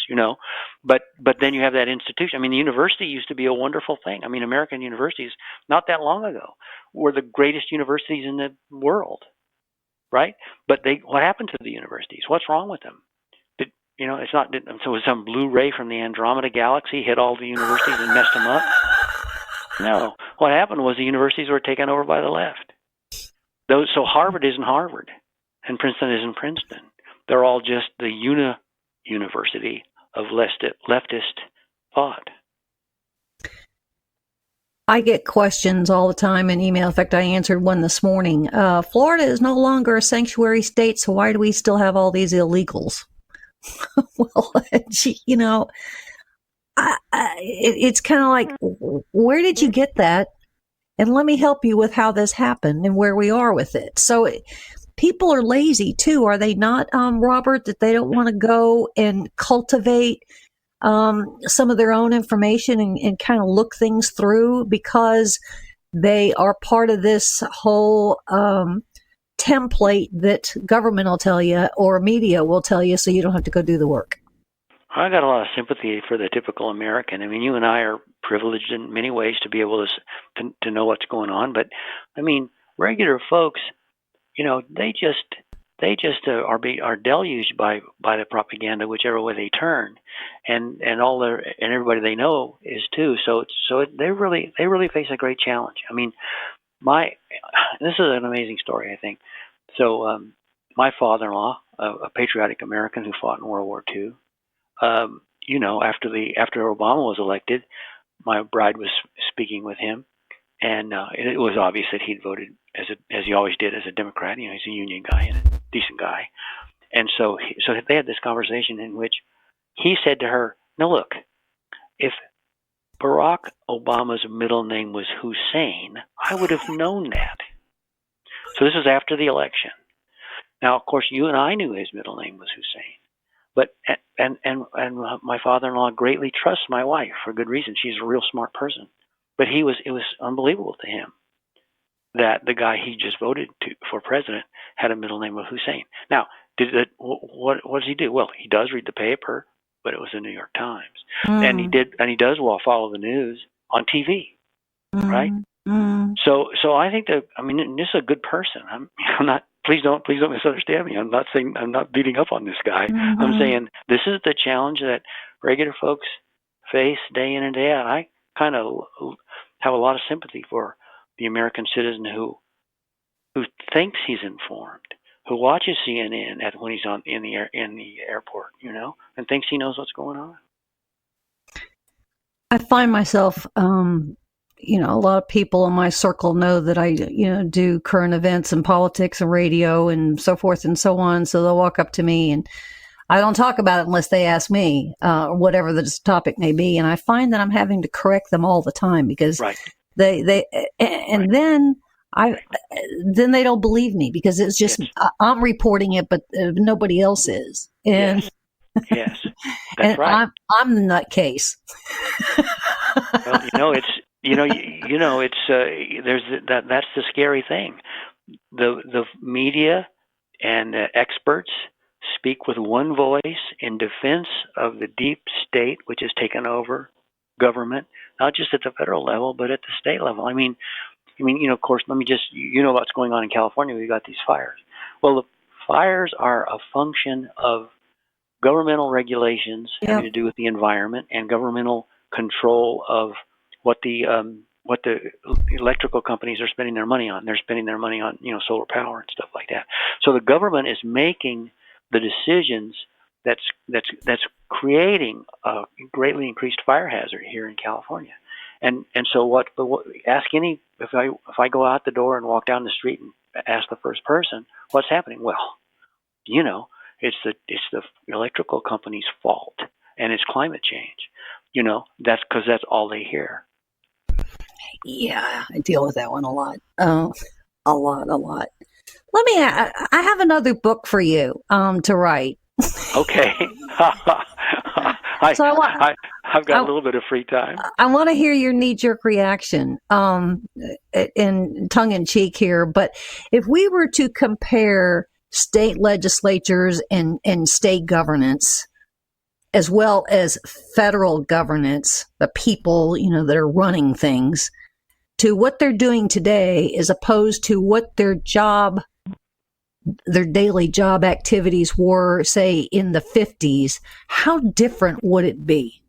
but then you have that institution. I mean, the university used to be a wonderful thing. I mean, American universities, not that long ago, were the greatest universities in the world, right? But what happened to the universities? What's wrong with them? It's not. So some blue ray from the Andromeda galaxy hit all the universities and messed them up? No. What happened was the universities were taken over by the left. So Harvard isn't Harvard, and Princeton isn't Princeton. They're all just the university of leftist thought. I get questions all the time in email. In fact, I answered one this morning. Florida is no longer a sanctuary state, so why do we still have all these illegals? Well, it's kind of like, where did you get that? And let me help you with how this happened and where we are with it. So people are lazy too, are they not, Robert, that they don't want to go and cultivate some of their own information and kind of look things through because they are part of this whole template that government will tell you or media will tell you so you don't have to go do the work. I got a lot of sympathy for the typical American. I mean, you and I are privileged in many ways to be able to know what's going on. But, I mean, regular folks, they just are deluged by the propaganda whichever way they turn, and everybody they know is too. So they really face a great challenge. I mean, this is an amazing story, I think. So my father-in-law, a patriotic American who fought in World War II, after Obama was elected, my bride was speaking with him, and it was obvious that he'd voted as he always did as a Democrat. He's a union guy and a decent guy, and so they had this conversation in which he said to her, "Now look, if Barack Obama's middle name was Hussein, I would have known that." So this was after the election. Now, of course, you and I knew his middle name was Hussein. But and my father-in-law greatly trusts my wife for good reason. She's a real smart person. But it was unbelievable to him that the guy he just voted for president had a middle name of Hussein. Now, what does he do? Well, he does read the paper, but it was the New York Times, and he does follow the news on TV, right? So I think this is a good person. I'm not. Please don't misunderstand me. I'm not beating up on this guy. I'm saying this is the challenge that regular folks face day in and day out. I kind of have a lot of sympathy for the American citizen who thinks he's informed, who watches CNN when he's in the airport, and thinks he knows what's going on. I find myself. A lot of people in my circle know that I, do current events and politics and radio and so forth and so on. So they'll walk up to me and I don't talk about it unless they ask me, whatever the topic may be. And I find that I'm having to correct them all the time because then they don't believe me because it's just, I'm reporting it, but nobody else is. And yes. That's and right. I'm the nutcase. Well, that's the scary thing. The media and experts speak with one voice in defense of the deep state, which has taken over government, not just at the federal level, but at the state level. I mean, of course, let me just, what's going on in California. We've got these fires. Well, the fires are a function of governmental regulations having to do with the environment and governmental control of what the electrical companies are spending their money on. They're spending their money on, solar power and stuff like that. So the government is making the decisions that's creating a greatly increased fire hazard here in California. And so ask any, if I go out the door and walk down the street and ask the first person, what's happening? Well, it's the electrical company's fault, and it's climate change. That's because that's all they hear. Yeah, I deal with that one a lot. A lot. I have another book for you to write. Okay. I've got a little bit of free time. I want to hear your knee-jerk reaction, in tongue-in-cheek here. But if we were to compare state legislatures and state governance, as well as federal governance, the people, that are running things, to what they're doing today, as opposed to what their daily job activities were, say, in the 50s, how different would it be?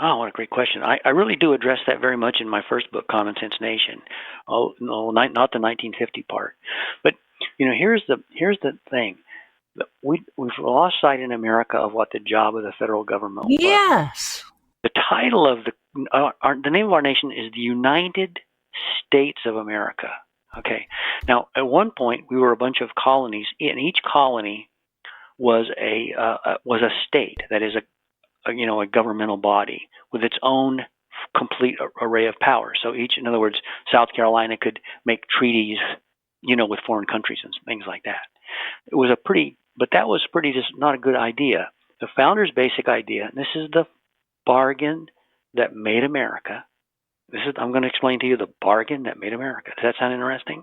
Oh, what a great question. I really do address that very much in my first book, Common Sense Nation. Oh, no, not the 1950 part. But, here's the thing. We've lost sight in America of what the job of the federal government was. Yes. The title of the name of our nation is the United States of America. Okay. Now, at one point, we were a bunch of colonies, and each colony was a state, that is a governmental body with its own complete array of powers. So in other words, South Carolina could make treaties, with foreign countries and things like that. But that was just not a good idea. The founders' basic idea, and this is the bargain that made America. I'm going to explain to you the bargain that made America. Does that sound interesting?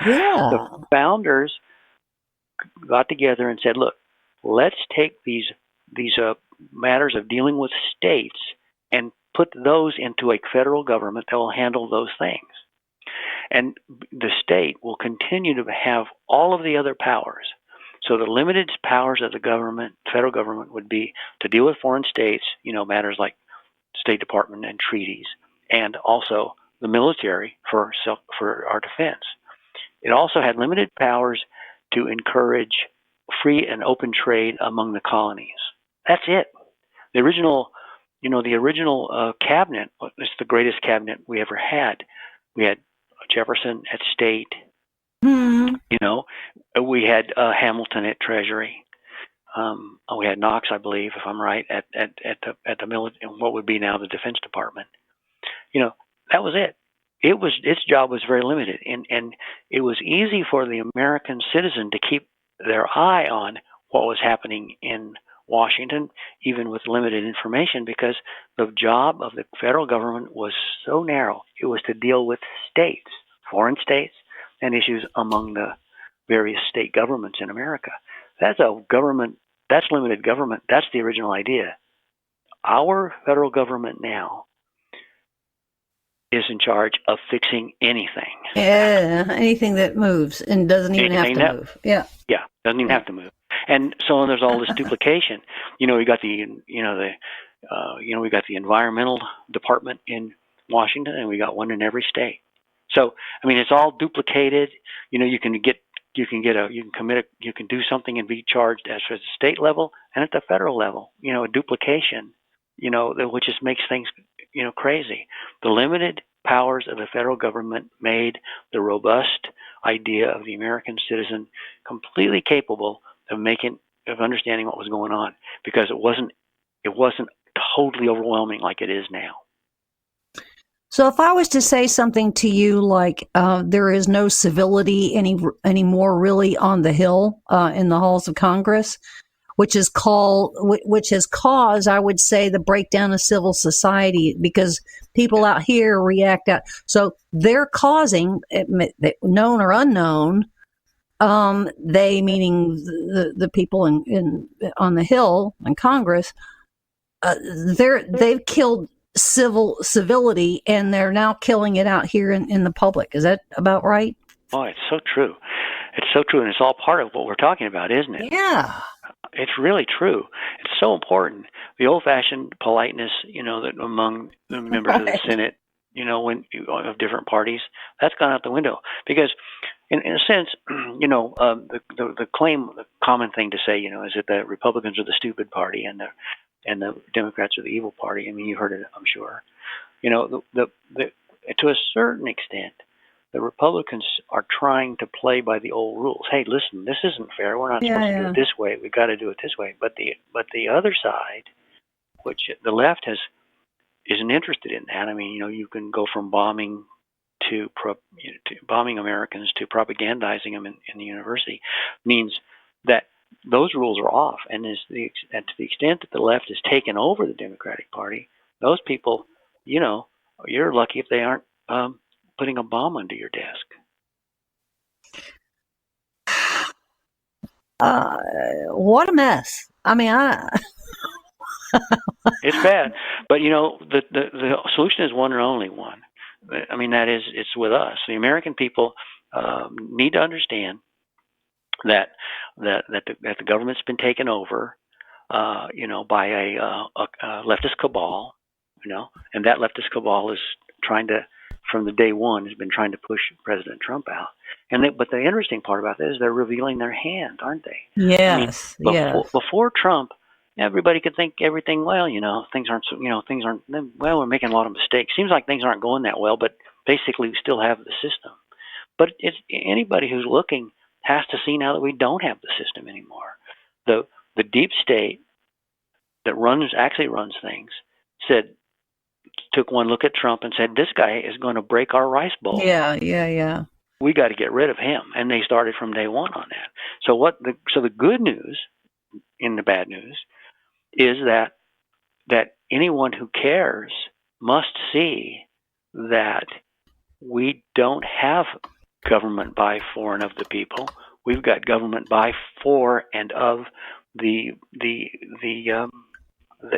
Yeah. The founders got together and said, look, let's take these matters of dealing with states and put those into a federal government that will handle those things. And the state will continue to have all of the other powers. So the limited powers of the federal government, would be to deal with foreign states, matters like State Department and treaties, and also the military for our defense. It also had limited powers to encourage free and open trade among the colonies. That's it. The original cabinet was the greatest cabinet we ever had. We had Jefferson at State. Mm-hmm. We had Hamilton at Treasury. We had Knox, I believe, if I'm right, at the military, what would be now the Defense Department. That was it. Its job was very limited, and it was easy for the American citizen to keep their eye on what was happening in Washington, even with limited information, because the job of the federal government was so narrow. It was to deal with states, foreign states, and issues among the various state governments in America. That's limited government. That's the original idea. Our federal government now is in charge of fixing anything. Yeah, anything that moves and doesn't even have to move. Yeah. Yeah, doesn't even have to move. And so there's all this duplication. We got we got the environmental department in Washington, and we got one in every state. So it's all duplicated. You can do something and be charged at the state level and at the federal level. A duplication. Which just makes things crazy. The limited powers of the federal government made the robust idea of the American citizen completely capable of understanding what was going on, because it wasn't totally overwhelming like it is now. So if I was to say something to you like there is no civility anymore really on the Hill in the halls of Congress, which has caused, I would say, the breakdown of civil society, because people out here react out. So they're causing, known or unknown, they meaning the people on the Hill in Congress, they've killed civility, and they're now killing it out here in the public. Is that about right? Oh, it's so true. It's so true, and it's all part of what we're talking about, isn't it? Yeah. It's really true. It's so important. The old-fashioned politeness, that among the members of the Senate, of different parties, that's gone out the window. Because, in a sense, the common thing to say, is that the Republicans are the stupid party and the Democrats are the evil party. You've heard it, I'm sure. To a certain extent, the Republicans are trying to play by the old rules. Hey, listen, this isn't fair. We're not supposed to do it this way. We've got to do it this way. But the other side, which the left isn't interested in that. You can go from bombing to bombing Americans to propagandizing them in the university, means that those rules are off. And to the extent that the left has taken over the Democratic Party, those people, you're lucky if they aren't putting a bomb under your desk. What a mess. I mean, It's bad, but the solution is one and only one. I mean, that is, it's with us. The American people need to understand that the government's been taken over, by a leftist cabal, and that leftist cabal is trying to, from the day one, has been trying to push President Trump out. But the interesting part about that is they're revealing their hand, aren't they? Yes. Before Trump, everybody could think everything, things aren't, we're making a lot of mistakes. Seems like things aren't going that well, but basically we still have the system. But it's anybody who's looking has to see now that we don't have the system anymore. The deep state that actually runs things took one look at Trump and said, this guy is going to break our rice bowl. Yeah. We got to get rid of him. And they started from day one on that. So the good news in the bad news is that anyone who cares must see that we don't have government by, for, and of the people. We've got government by, for, and of the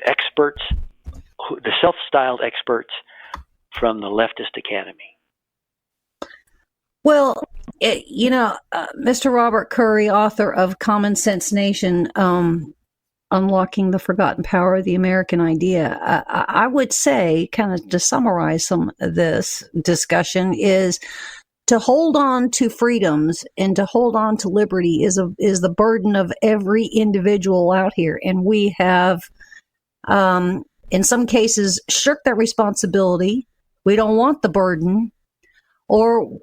experts, the self-styled experts from the leftist academy. Well, Mr. Robert Curry, author of Common Sense Nation, Unlocking the Forgotten Power of the American Idea, I would say, kind of to summarize some of this discussion, is to hold on to freedoms and to hold on to liberty is the burden of every individual out here. And we have, in some cases, shirked that responsibility. We don't want the burden, or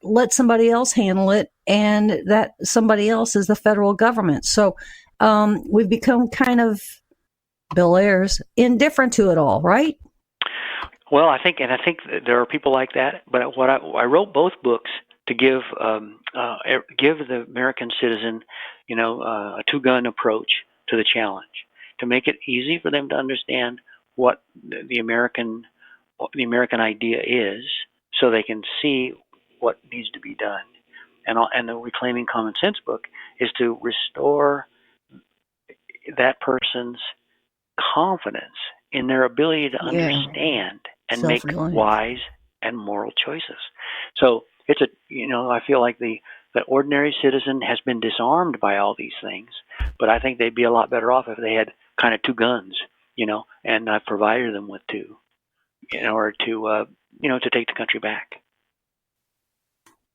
let somebody else handle it, and that somebody else is the federal government. So we've become kind of, Bill Ayers, indifferent to it all, right? Well, I think there are people like that. But I wrote both books to give the American citizen, a two-gun approach to the challenge, to make it easy for them to understand what the American idea is, so they can see what needs to be done. And the Reclaiming Common Sense book is to restore that person's confidence in their ability to understand and make wise and moral choices. So it's I feel like the ordinary citizen has been disarmed by all these things, but I think they'd be a lot better off if they had kind of two guns, and I've provided them with two in order to take the country back.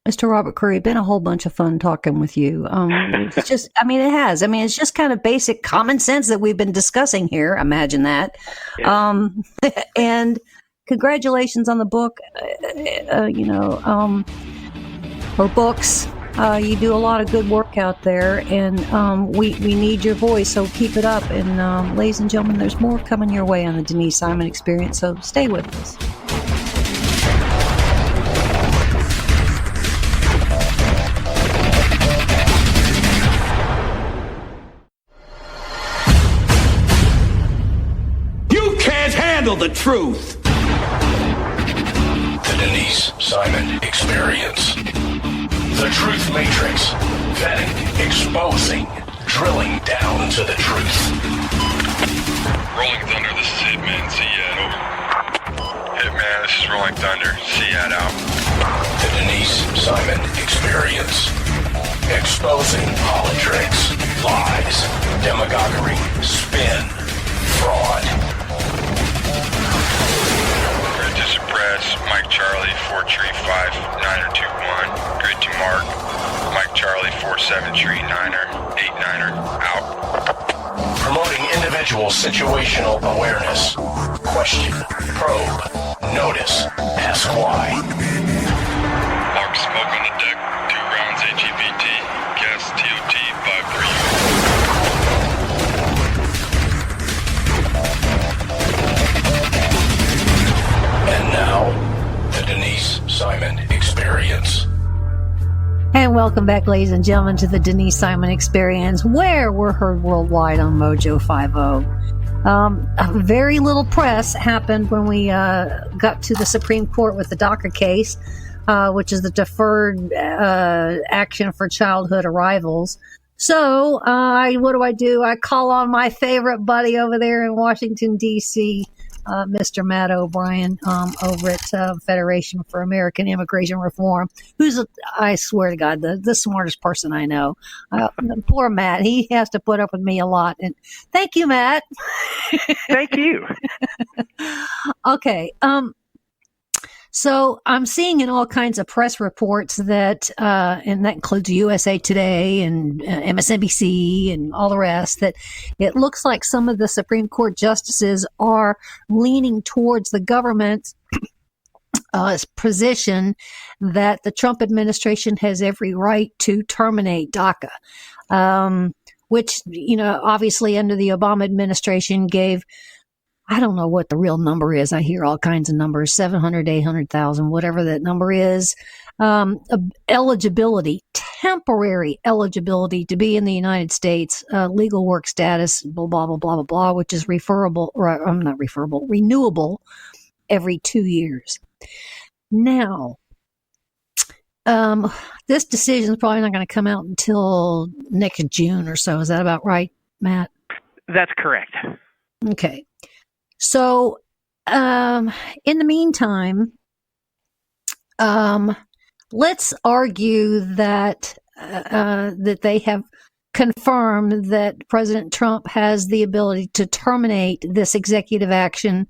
Mr. Robert Curry, been a whole bunch of fun talking with you. It's just, it has. It's just kind of basic common sense that we've been discussing here. Imagine that. Yeah. And congratulations on the book, or books. You do a lot of good work out there, and we need your voice, so keep it up. And ladies and gentlemen, there's more coming your way on the Denise Simon Experience, so stay with us. The truth. The Denise Simon Experience. The Truth Matrix. Vetting, exposing, drilling down to the truth. Rolling Thunder, this is Hitman. Seat over. Hitman, this is Rolling Thunder. Seat out. The Denise Simon Experience. Exposing politics, lies, demagoguery, spin, fraud. Suppress, Mike Charlie, 4-3-5, 9-2-1, grid to mark, Mike Charlie, 4-7-3, 8-9, out. Promoting individual situational awareness. Question, probe, notice, ask why. Mark smoke on the deck, 2 rounds AGVT, gas TOT, 5-3. And now, the Denise Simon Experience. Hey And welcome back, ladies and gentlemen, to the Denise Simon Experience, where we're heard worldwide on Mojo 50. Very little press happened when we got to the Supreme Court with the DACA case, which is the Deferred Action for Childhood Arrivals. So what do? I call on my favorite buddy over there in Washington, D.C., Mr. Matt O'Brien, over at Federation for American Immigration Reform, who's, I swear to God, the smartest person I know. Poor Matt. He has to put up with me a lot. And thank you, Matt. Thank you. Okay. So I'm seeing in all kinds of press reports that, and that includes USA Today and MSNBC and all the rest, that it looks like some of the Supreme Court justices are leaning towards the government's position that the Trump administration has every right to terminate DACA, which, obviously under the Obama administration gave, I don't know what the real number is. I hear all kinds of numbers, 700, 800,000, whatever that number is. Eligibility, temporary eligibility to be in the United States, legal work status, blah, blah, blah, blah, blah, blah, which is renewable every 2 years. Now, this decision is probably not going to come out until next June or so. Is that about right, Matt? That's correct. Okay. So, in the meantime, let's argue that they have confirmed that President Trump has the ability to terminate this executive action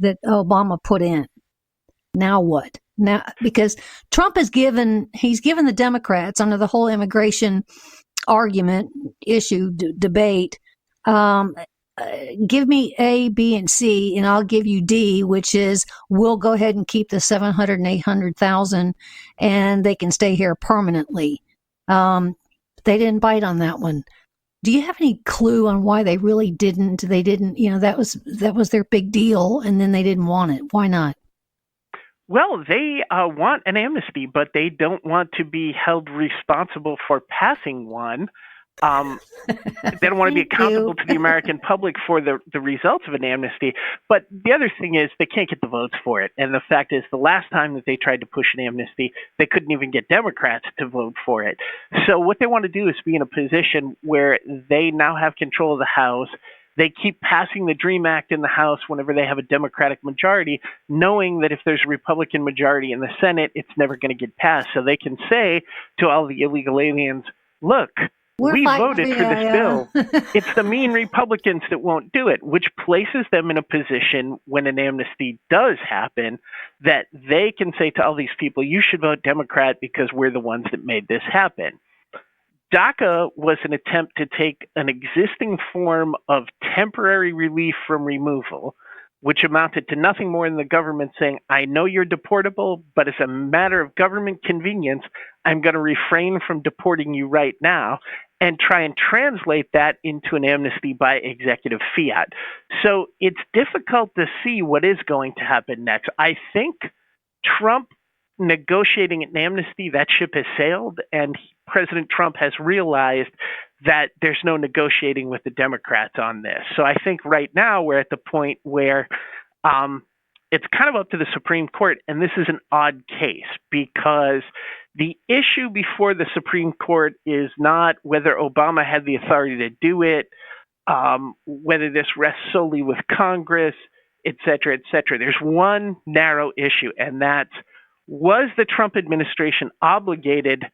that Obama put in. Now what? Now, because Trump he's given the Democrats under the whole immigration argument issue debate, give me A, B, and C, and I'll give you D, which is we'll go ahead and keep the 700 and 800,000, and they can stay here permanently. They didn't bite on that one. Do you have any clue on why they really didn't? They didn't. That was their big deal, and then they didn't want it. Why not? Well, they want an amnesty, but they don't want to be held responsible for passing one. They don't want to be accountable to the American public for the results of an amnesty. But the other thing is they can't get the votes for it. And the fact is the last time that they tried to push an amnesty, they couldn't even get Democrats to vote for it. So what they want to do is be in a position where they now have control of the House. They keep passing the DREAM Act in the House whenever they have a Democratic majority, knowing that if there's a Republican majority in the Senate, it's never going to get passed. So they can say to all the illegal aliens, look, we voted for this bill. It's the mean Republicans that won't do it, which places them in a position when an amnesty does happen that they can say to all these people, you should vote Democrat because we're the ones that made this happen. DACA was an attempt to take an existing form of temporary relief from removal, which amounted to nothing more than the government saying, I know you're deportable, but as a matter of government convenience, I'm going to refrain from deporting you right now, and try and translate that into an amnesty by executive fiat. So it's difficult to see what is going to happen next. I think Trump negotiating an amnesty, that ship has sailed, and President Trump has realized that there's no negotiating with the Democrats on this. So I think right now we're at the point where it's kind of up to the Supreme Court, and this is an odd case because the issue before the Supreme Court is not whether Obama had the authority to do it, whether this rests solely with Congress, et cetera, et cetera. There's one narrow issue, and that's, was the Trump administration obligated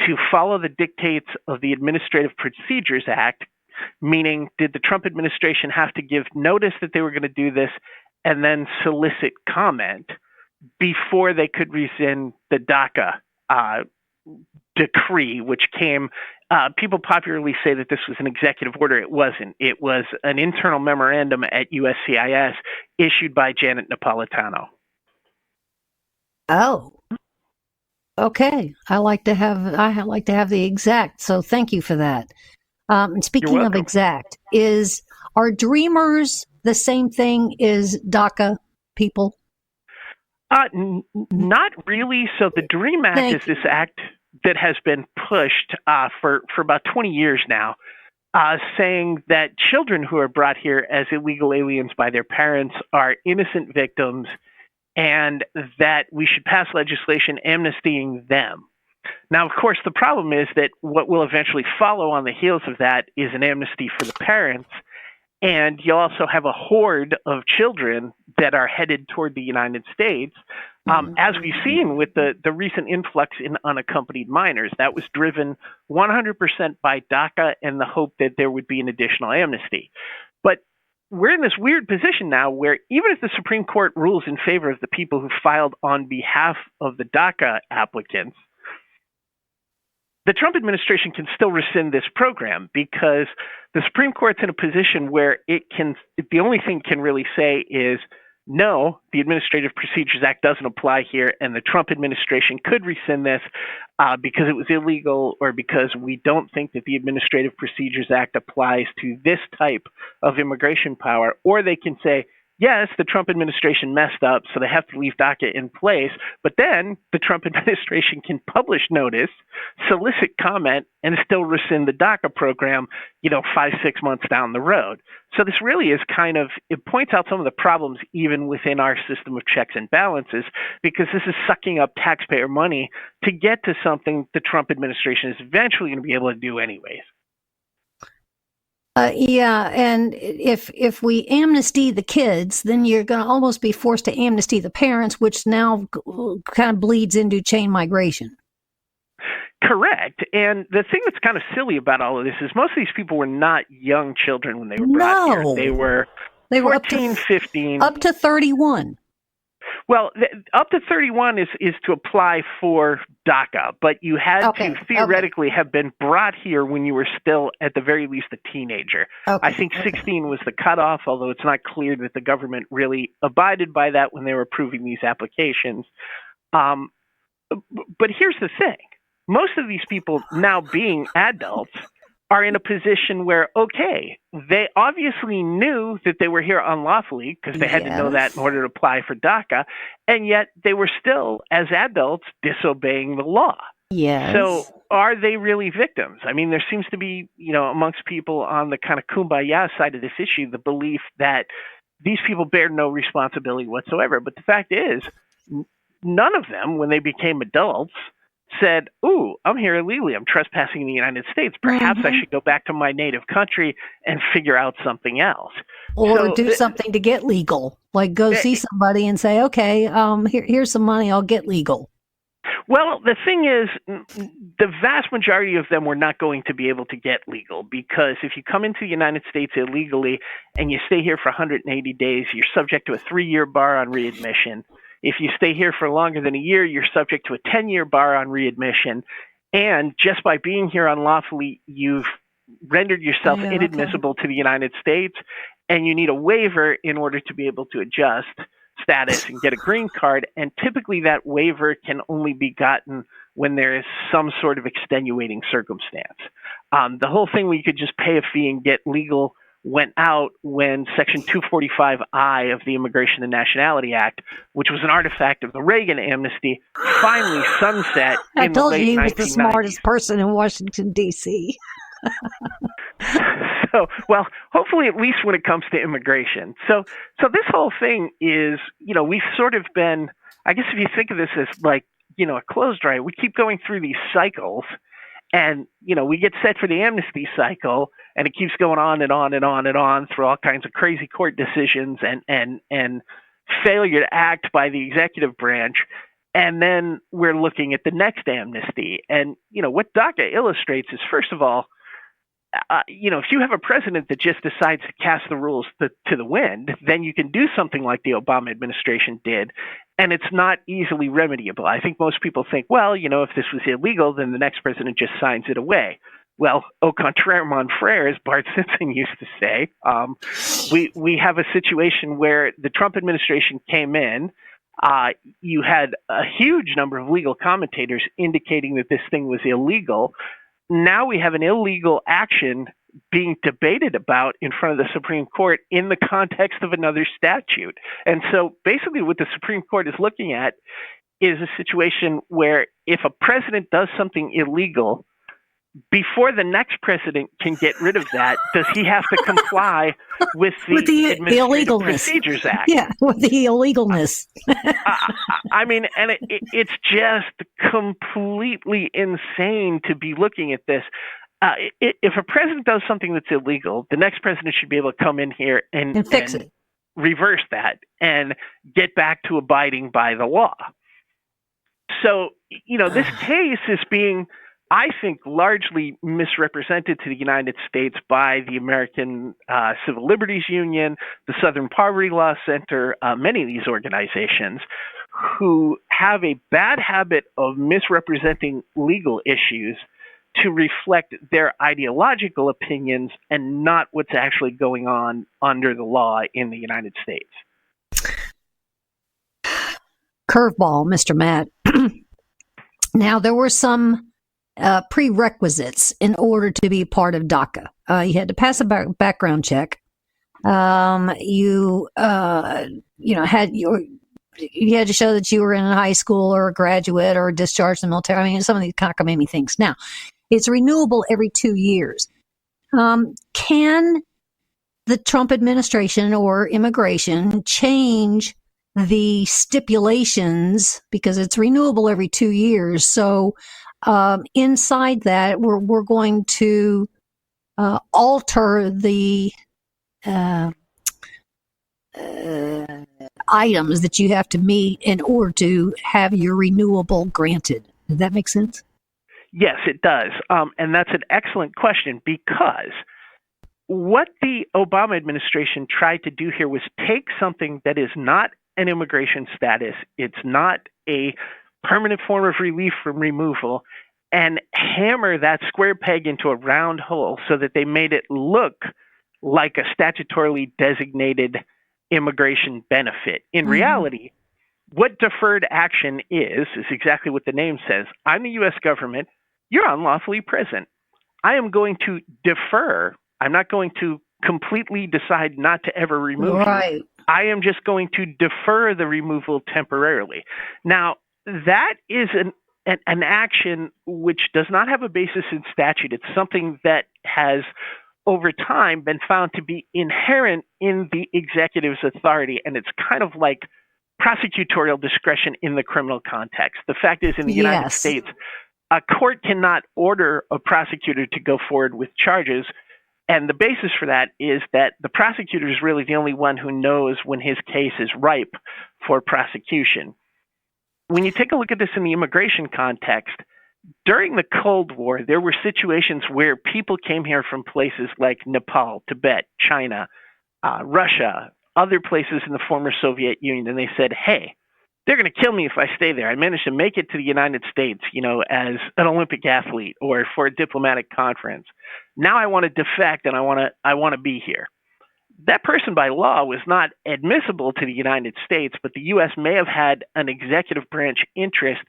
to follow the dictates of the Administrative Procedures Act, meaning did the Trump administration have to give notice that they were going to do this and then solicit comment before they could rescind the DACA decree, which came, people popularly say that this was an executive order. It wasn't. It was an internal memorandum at USCIS issued by Janet Napolitano. Oh, okay. I like to have the exact. So thank you for that. And speaking of exact, are Dreamers the same thing as DACA people? Not really. So the DREAM Act is this act that has been pushed for about 20 years now, saying that children who are brought here as illegal aliens by their parents are innocent victims and that we should pass legislation amnestying them. Now, of course, the problem is that what will eventually follow on the heels of that is an amnesty for the parents, and you'll also have a horde of children that are headed toward the United States, as we've seen with the recent influx in unaccompanied minors. That was driven 100% by DACA and the hope that there would be an additional amnesty. But we're in this weird position now where even if the Supreme Court rules in favor of the people who filed on behalf of the DACA applicants, the Trump administration can still rescind this program because the Supreme Court's in a position where the only thing it can really say is, no, the Administrative Procedures Act doesn't apply here, and the Trump administration could rescind this because it was illegal or because we don't think that the Administrative Procedures Act applies to this type of immigration power. Or they can say, yes, the Trump administration messed up, so they have to leave DACA in place, but then the Trump administration can publish notice, solicit comment, and still rescind the DACA program, 5-6 months down the road. So this really is it points out some of the problems even within our system of checks and balances, because this is sucking up taxpayer money to get to something the Trump administration is eventually going to be able to do anyways. And if we amnesty the kids, then you're going to almost be forced to amnesty the parents, which now kind of bleeds into chain migration. Correct. And the thing that's kind of silly about all of this is most of these people were not young children when they were brought here. They were 14, 15. Up to 31. Well, up to 31 is to apply for DACA, but you had to theoretically have been brought here when you were still, at the very least, a teenager. I think 16 was the cutoff, although it's not clear that the government really abided by that when they were approving these applications. But here's the thing. Most of these people now being adults are in a position where, they obviously knew that they were here unlawfully because they had to know that in order to apply for DACA, and yet they were still, as adults, disobeying the law. Yes. So are they really victims? I mean, there seems to be, amongst people on the kind of kumbaya side of this issue, the belief that these people bear no responsibility whatsoever. But the fact is, none of them, when they became adults, said, ooh, I'm here illegally. I'm trespassing in the United States. Perhaps I should go back to my native country and figure out something else. Or do something to get legal, like go see somebody and say, okay, here's some money, I'll get legal. Well, the thing is, the vast majority of them were not going to be able to get legal because if you come into the United States illegally and you stay here for 180 days, you're subject to a 3-year bar on readmission. If you stay here for longer than a year, you're subject to a 10-year bar on readmission. And just by being here unlawfully, you've rendered yourself inadmissible to the United States, and you need a waiver in order to be able to adjust status and get a green card. And typically that waiver can only be gotten when there is some sort of extenuating circumstance. The whole thing where you could just pay a fee and get legal went out when Section 245I of the Immigration and Nationality Act, which was an artifact of the Reagan amnesty, finally sunset in the late 1990s. I told you he was the smartest person in Washington, D.C. So, well, hopefully at least when it comes to immigration. So this whole thing is, we've sort of been, I guess if you think of this as like, a clothes dryer, we keep going through these cycles. And, we get set for the amnesty cycle, and it keeps going on and on and on and on through all kinds of crazy court decisions and failure to act by the executive branch. And then we're looking at the next amnesty. And, what DACA illustrates is, first of all, if you have a president that just decides to cast the rules to the wind, then you can do something like the Obama administration did, and it's not easily remediable. I think most people think, well, if this was illegal, then the next president just signs it away. Well, au contraire, mon frère, as Bart Simpson used to say, we have a situation where the Trump administration came in. You had a huge number of legal commentators indicating that this thing was illegal. Now we have an illegal action being debated about in front of the Supreme Court in the context of another statute. And so basically what the Supreme Court is looking at is a situation where if a president does something illegal, before the next president can get rid of that, does he have to comply with the Administrative Procedures Act? Yeah, with the illegalness. I mean, and it's just completely insane to be looking at this. If a president does something that's illegal, the next president should be able to come in here and fix it, reverse that, and get back to abiding by the law. So, this case is being, I think, largely misrepresented to the United States by the American Civil Liberties Union, the Southern Poverty Law Center, many of these organizations who have a bad habit of misrepresenting legal issues to reflect their ideological opinions and not what's actually going on under the law in the United States. Curveball, Mr. Matt. Now, there were some prerequisites in order to be part of DACA. You had to pass a background check. You had to show that you were in high school or a graduate or discharged from the military. I mean, some of these cockamamie things. Now, it's renewable every 2 years. Can the Trump administration or immigration change the stipulations, because it's renewable every 2 years? So inside that, we're going to alter the items that you have to meet in order to have your renewable granted. Does that make sense? Yes, it does. And that's an excellent question, because what the Obama administration tried to do here was take something that is not an immigration status, it's not a permanent form of relief from removal, and hammer that square peg into a round hole so that they made it look like a statutorily designated immigration benefit. In reality, what deferred action is exactly what the name says. I'm the U.S. government. You're unlawfully present. I am going to defer. I'm not going to completely decide not to ever remove you. I am just going to defer the removal temporarily. Now, that is an action which does not have a basis in statute. It's something that has, over time, been found to be inherent in the executive's authority, and it's kind of like prosecutorial discretion in the criminal context. The fact is, in the United States, a court cannot order a prosecutor to go forward with charges, and the basis for that is that the prosecutor is really the only one who knows when his case is ripe for prosecution. When you take a look at this in the immigration context, during the Cold War, there were situations where people came here from places like Nepal, Tibet, China, Russia, other places in the former Soviet Union, and they said, hey, they're going to kill me if I stay there. I managed to make it to the United States, as an Olympic athlete or for a diplomatic conference. Now I want to defect and I want to be here. That person by law was not admissible to the United States, but the U.S. may have had an executive branch interest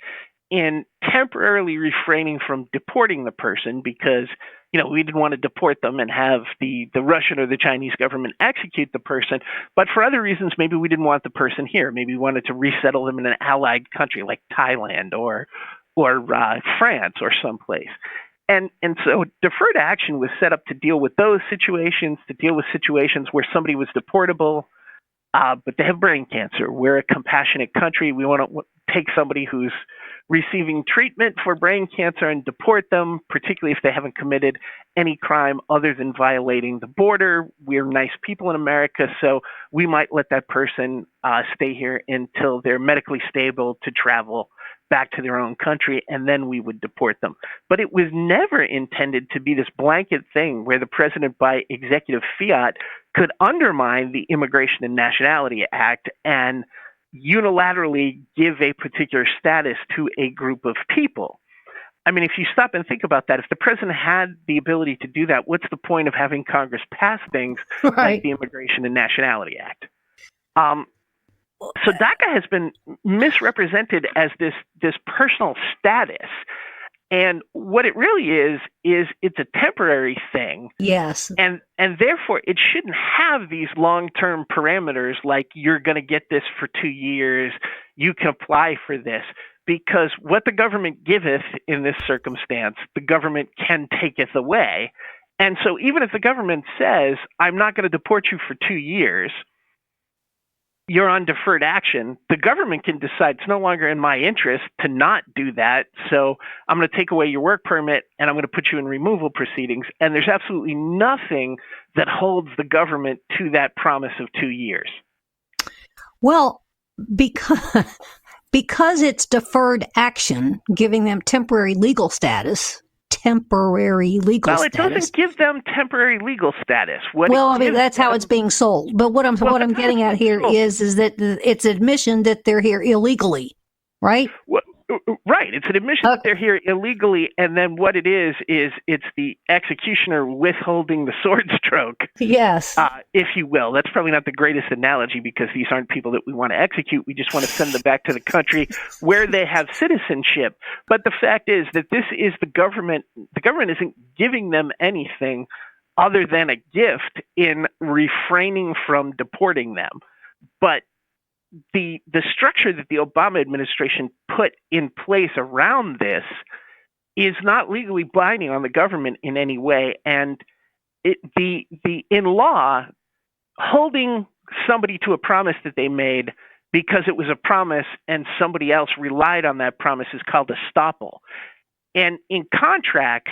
in temporarily refraining from deporting the person because, we didn't want to deport them and have the Russian or the Chinese government execute the person. But for other reasons, maybe we didn't want the person here. Maybe we wanted to resettle them in an allied country like Thailand or France or someplace. And so deferred action was set up to deal with those situations, to deal with situations where somebody was deportable, but they have brain cancer. We're a compassionate country. We want to take somebody who's receiving treatment for brain cancer and deport them, particularly if they haven't committed any crime other than violating the border. We're nice people in America, so we might let that person stay here until they're medically stable to travel back to their own country, and then we would deport them. But it was never intended to be this blanket thing where the president, by executive fiat, could undermine the Immigration and Nationality Act and unilaterally give a particular status to a group of people. I mean, if you stop and think about that, if the president had the ability to do that, what's the point of having Congress pass things like the Immigration and Nationality Act? So DACA has been misrepresented as this personal status. And what it really is it's a temporary thing. Yes. And therefore, it shouldn't have these long-term parameters like you're going to get this for 2 years, you can apply for this. Because what the government giveth in this circumstance, the government can taketh away. And so even if the government says, I'm not going to deport you for 2 years, you're on deferred action, the government can decide it's no longer in my interest to not do that. So I'm going to take away your work permit and I'm going to put you in removal proceedings. And there's absolutely nothing that holds the government to that promise of 2 years. Well, because it's deferred action, giving them temporary legal status. Well, it doesn't give them temporary legal status. That's how it's being sold. But what I'm getting at here is that it's admission that they're here illegally, right? Right. It's an admission that they're here illegally, and then what it is it's the executioner withholding the sword stroke. Yes. If you will. That's probably not the greatest analogy because these aren't people that we want to execute. We just want to send them back to the country where they have citizenship. But the fact is that this is the government. The government isn't giving them anything other than a gift in refraining from deporting them. But the structure that the Obama administration put in place around this is not legally binding on the government in any way. And in law, holding somebody to a promise that they made because it was a promise and somebody else relied on that promise is called estoppel. And in contracts,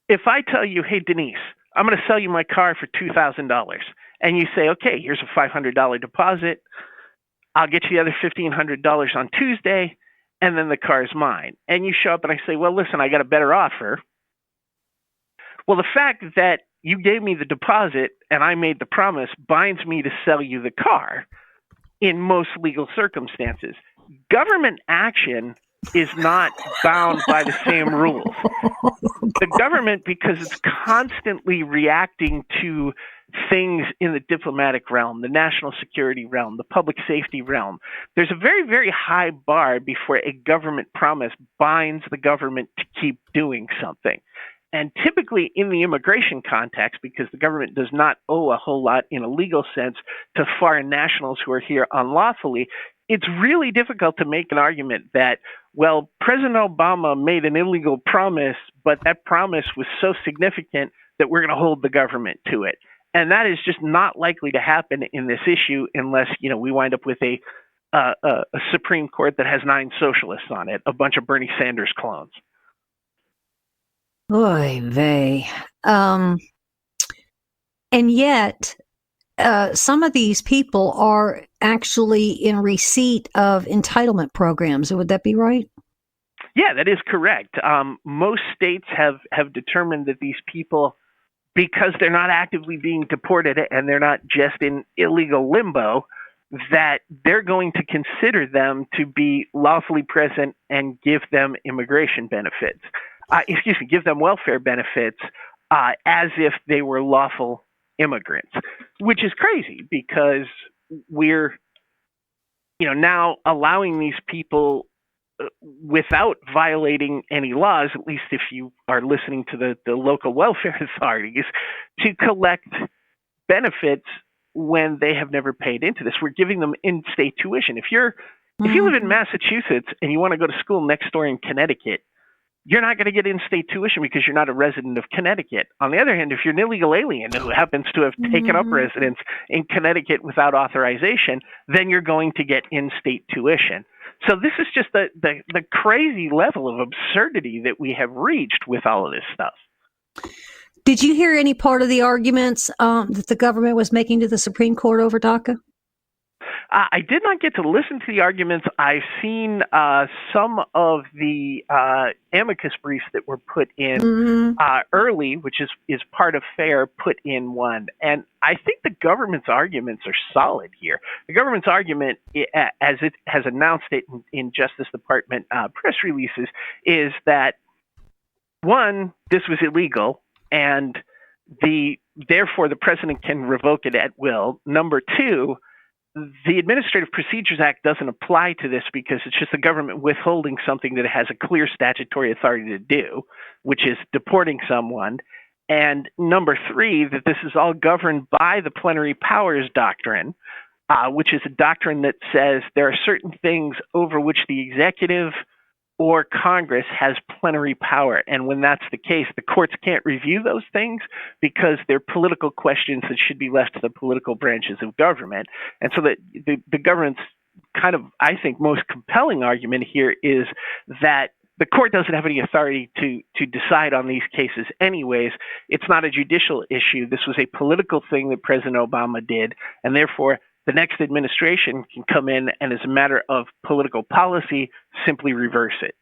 if I tell you, hey, Denise, I'm going to sell you my car for $2,000, and you say, okay, here's a $500 deposit, I'll get you the other $1,500 on Tuesday, and then the car is mine. And you show up and I say, well, listen, I got a better offer. Well, the fact that you gave me the deposit and I made the promise binds me to sell you the car in most legal circumstances. Government action is not bound by the same rules. The government, because it's constantly reacting to things in the diplomatic realm, the national security realm, the public safety realm, there's a very, very high bar before a government promise binds the government to keep doing something. And typically in the immigration context, because the government does not owe a whole lot in a legal sense to foreign nationals who are here unlawfully, it's really difficult to make an argument that, well, President Obama made an illegal promise, but that promise was so significant that we're going to hold the government to it. And that is just not likely to happen in this issue unless, we wind up with a Supreme Court that has 9 socialists on it, a bunch of Bernie Sanders clones. Oy vey. And yet, some of these people are actually in receipt of entitlement programs. Would that be right? Yeah, that is correct. Most states have determined that these people, because they're not actively being deported and they're not just in illegal limbo, that they're going to consider them to be lawfully present and give them immigration benefits. Give them welfare benefits as if they were lawful immigrants, which is crazy because we're, now allowing these people without violating any laws, at least if you are listening to the local welfare authorities, to collect benefits when they have never paid into this. We're giving them in-state tuition. If you live in Massachusetts and you want to go to school next door in Connecticut, you're not going to get in-state tuition because you're not a resident of Connecticut. On the other hand, if you're an illegal alien who happens to have taken up residence in Connecticut without authorization, then you're going to get in-state tuition. So this is just the crazy level of absurdity that we have reached with all of this stuff. Did you hear any part of the arguments that the government was making to the Supreme Court over DACA? I did not get to listen to the arguments. I've seen some of the amicus briefs that were put in early, which is part of FAIR, put in one. And I think the government's arguments are solid here. The government's argument, as it has announced it in Justice Department press releases, is that, one, this was illegal, and therefore the president can revoke it at will. Number two, the Administrative Procedures Act doesn't apply to this because it's just the government withholding something that it has a clear statutory authority to do, which is deporting someone. And number three, that this is all governed by the plenary powers doctrine, which is a doctrine that says there are certain things over which the executive or Congress has plenary power. And when that's the case, the courts can't review those things because they're political questions that should be left to the political branches of government. And so that the government's kind of, I think, most compelling argument here is that the court doesn't have any authority to decide on these cases anyways. It's not a judicial issue. This was a political thing that President Obama did, and therefore the next administration can come in and, as a matter of political policy, simply reverse it.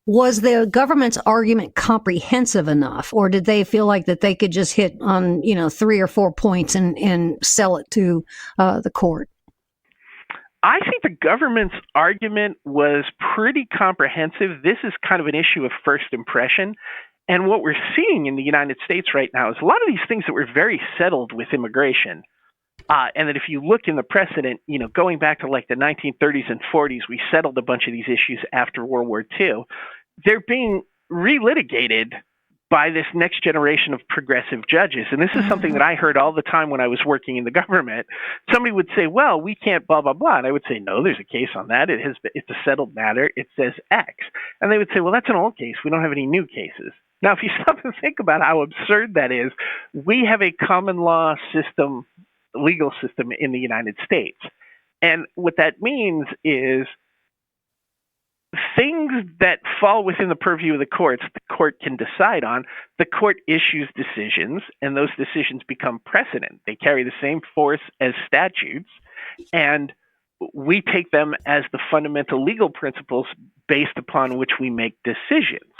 Was the government's argument comprehensive enough, or did they feel like that they could just hit on 3 or 4 points and sell it to the court? I think the government's argument was pretty comprehensive. This is kind of an issue of first impression. And what we're seeing in the United States right now is a lot of these things that were very settled with immigration. And that if you look in the precedent, going back to like the 1930s and 40s, we settled a bunch of these issues after World War II. They're being relitigated by this next generation of progressive judges. And this is something that I heard all the time when I was working in the government. Somebody would say, well, we can't blah, blah, blah. And I would say, no, there's a case on that. It's a settled matter. It says X. And they would say, well, that's an old case. We don't have any new cases. Now, if you stop and think about how absurd that is, we have a common law system, legal system in the United States. And what that means is things that fall within the purview of the courts, the court can decide on. The court issues decisions, and those decisions become precedent. They carry the same force as statutes, and we take them as the fundamental legal principles based upon which we make decisions.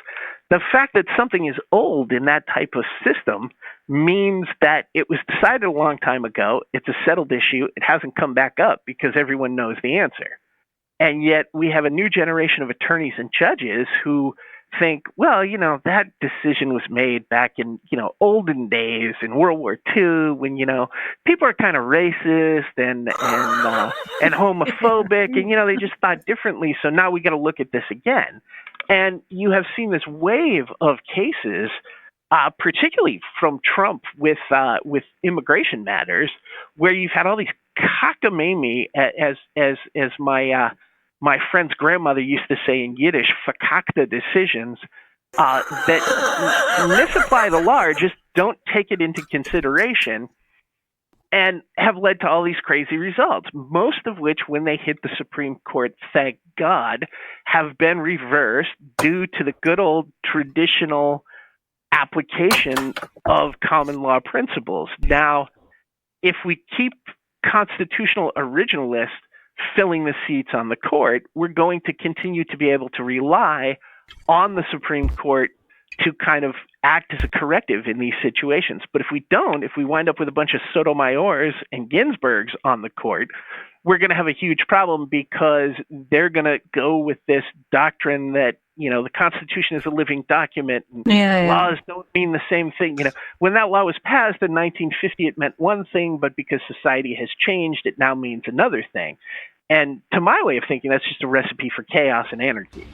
The fact that something is old in that type of system means that it was decided a long time ago. It's a settled issue. It hasn't come back up because everyone knows the answer. And yet we have a new generation of attorneys and judges who think, well, that decision was made back in, olden days in World War II when, people are kind of racist and homophobic and, they just thought differently. So now we got to look at this again. And you have seen this wave of cases, particularly from Trump with immigration matters, where you've had all these cockamamie, as my friend's grandmother used to say in Yiddish, fakakta decisions that misapply the law or just don't take it into consideration and have led to all these crazy results, most of which, when they hit the Supreme Court, thank God, have been reversed due to the good old traditional application of common law principles. Now, if we keep constitutional originalists filling the seats on the court, we're going to continue to be able to rely on the Supreme Court to kind of act as a corrective in these situations. But if we don't, if we wind up with a bunch of Sotomayors and Ginsburgs on the court, we're going to have a huge problem because they're going to go with this doctrine that, the Constitution is a living document and laws don't mean the same thing. When that law was passed in 1950, it meant one thing, but because society has changed, it now means another thing. And to my way of thinking, that's just a recipe for chaos and anarchy.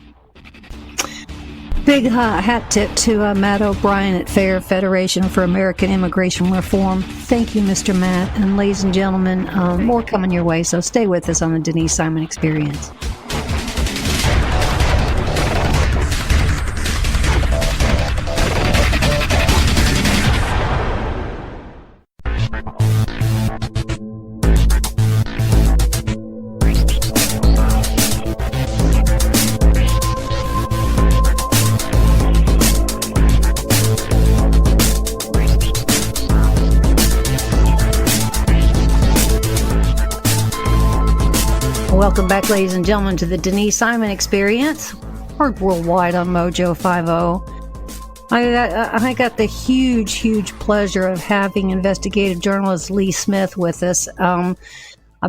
Big hat tip to Matt O'Brien at FAIR, Federation for American Immigration Reform. Thank you, Mr. Matt. And ladies and gentlemen, more coming your way, so stay with us on the Denise Simon Experience. Welcome back, ladies and gentlemen, to the Denise Simon Experience, heard worldwide on Mojo 50. I got the huge pleasure of having investigative journalist Lee Smith with us. I've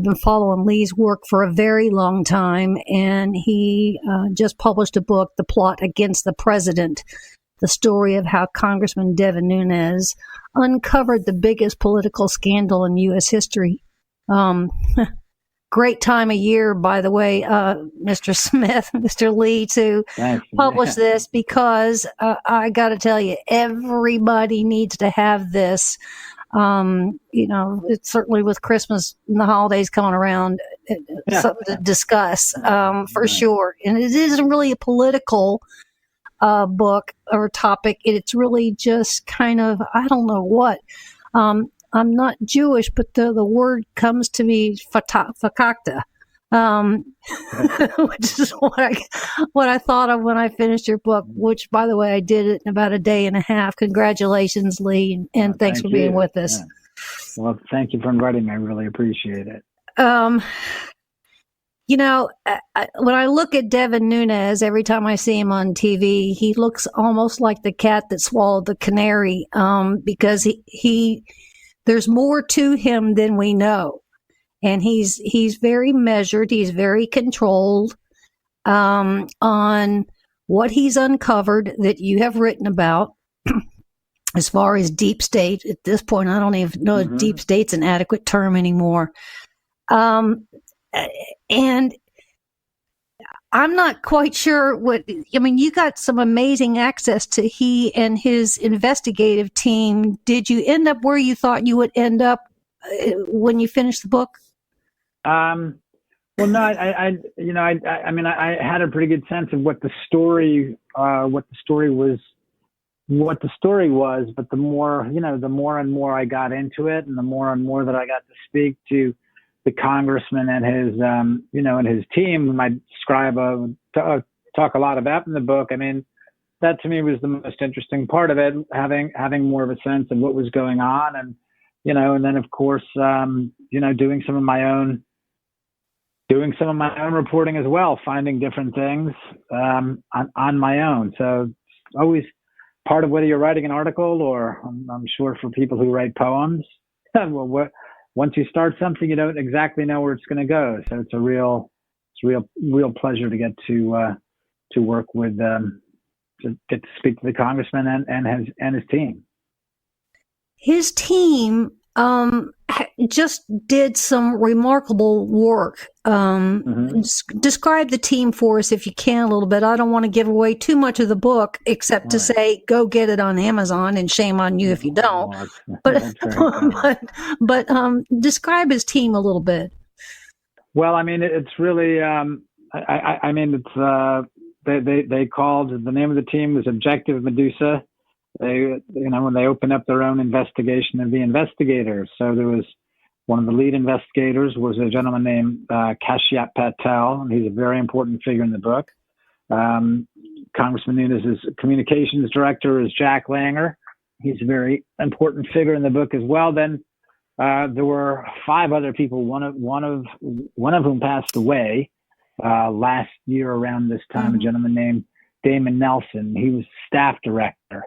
been following Lee's work for a very long time, and he just published a book, The Plot Against the President, the story of how Congressman Devin Nunes uncovered the biggest political scandal in U.S. history. Great time of year, by the way, Mr. Smith, Mr. Lee, to publish this, because I got to tell you, everybody needs to have this. It's certainly with Christmas and the holidays coming around, something to discuss for sure. And it isn't really a political book or topic. It's really just kind of, I don't know what. I'm not Jewish, but the word comes to me, fakakta, which is what I thought of when I finished your book, which, by the way, I did it in about a day and a half. Congratulations, Lee, and thanks for being with us. Yeah. Well, thank you for inviting me. I really appreciate it. When I look at Devin Nunes, every time I see him on TV, he looks almost like the cat that swallowed the canary, because he there's more to him than we know. And he's very measured. He's very controlled on what he's uncovered that you have written about. As far as deep state, at this point, I don't even know if deep state's an adequate term anymore. And I'm not quite sure you got some amazing access to he and his investigative team. Did you end up where you thought you would end up when you finished the book? Well, no, I had a pretty good sense of what the story was, but the more and more I got into it, and the more and more that I got to speak to the congressman and his, and his team, whom I talk a lot about in the book. I mean, that to me was the most interesting part of it, having more of a sense of what was going on, and then of course, doing some of my own reporting as well, finding different things on my own. So it's always part of whether you're writing an article, or I'm sure for people who write poems, once you start something, you don't exactly know where it's going to go. So it's a real pleasure to get to work with, to get to speak to the congressman and his team. His team just did some remarkable work. Describe the team for us if you can a little bit. I don't want to give away too much of the book, except to say go get it on Amazon, and shame on you if you don't. But describe his team a little bit. Well, I mean, it's really, they called, the name of the team was Objective Medusa. When they opened up their own investigation of the investigators. So there was one of the lead investigators was a gentleman named Kashyap Patel, and he's a very important figure in the book. Congressman Nunes' communications director is Jack Langer. He's a very important figure in the book as well. Then there were 5 other people, one of whom passed away last year around this time, a gentleman named Damon Nelson. He was staff director.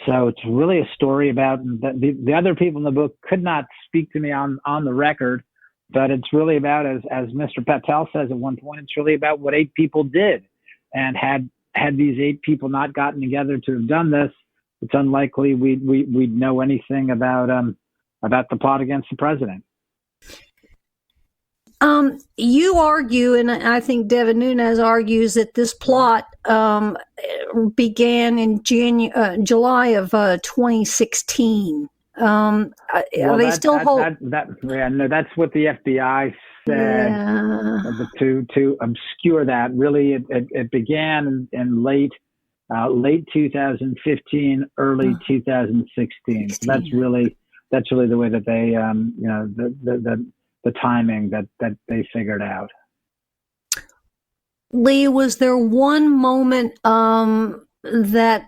So it's really a story about the other people in the book could not speak to me on the record, but it's really about, as Mr. Patel says at one point, it's really about what 8 people did. And had these 8 people not gotten together to have done this, it's unlikely we'd know anything about the plot against the president. You argue, and I think Devin Nunes argues, that this plot began in July of 2016. Are they still holding? That's what the FBI said. Yeah. To obscure that, really, it began in late 2015, early 2016. So that's really the way that they, the timing that they figured out. Lee, was there one moment that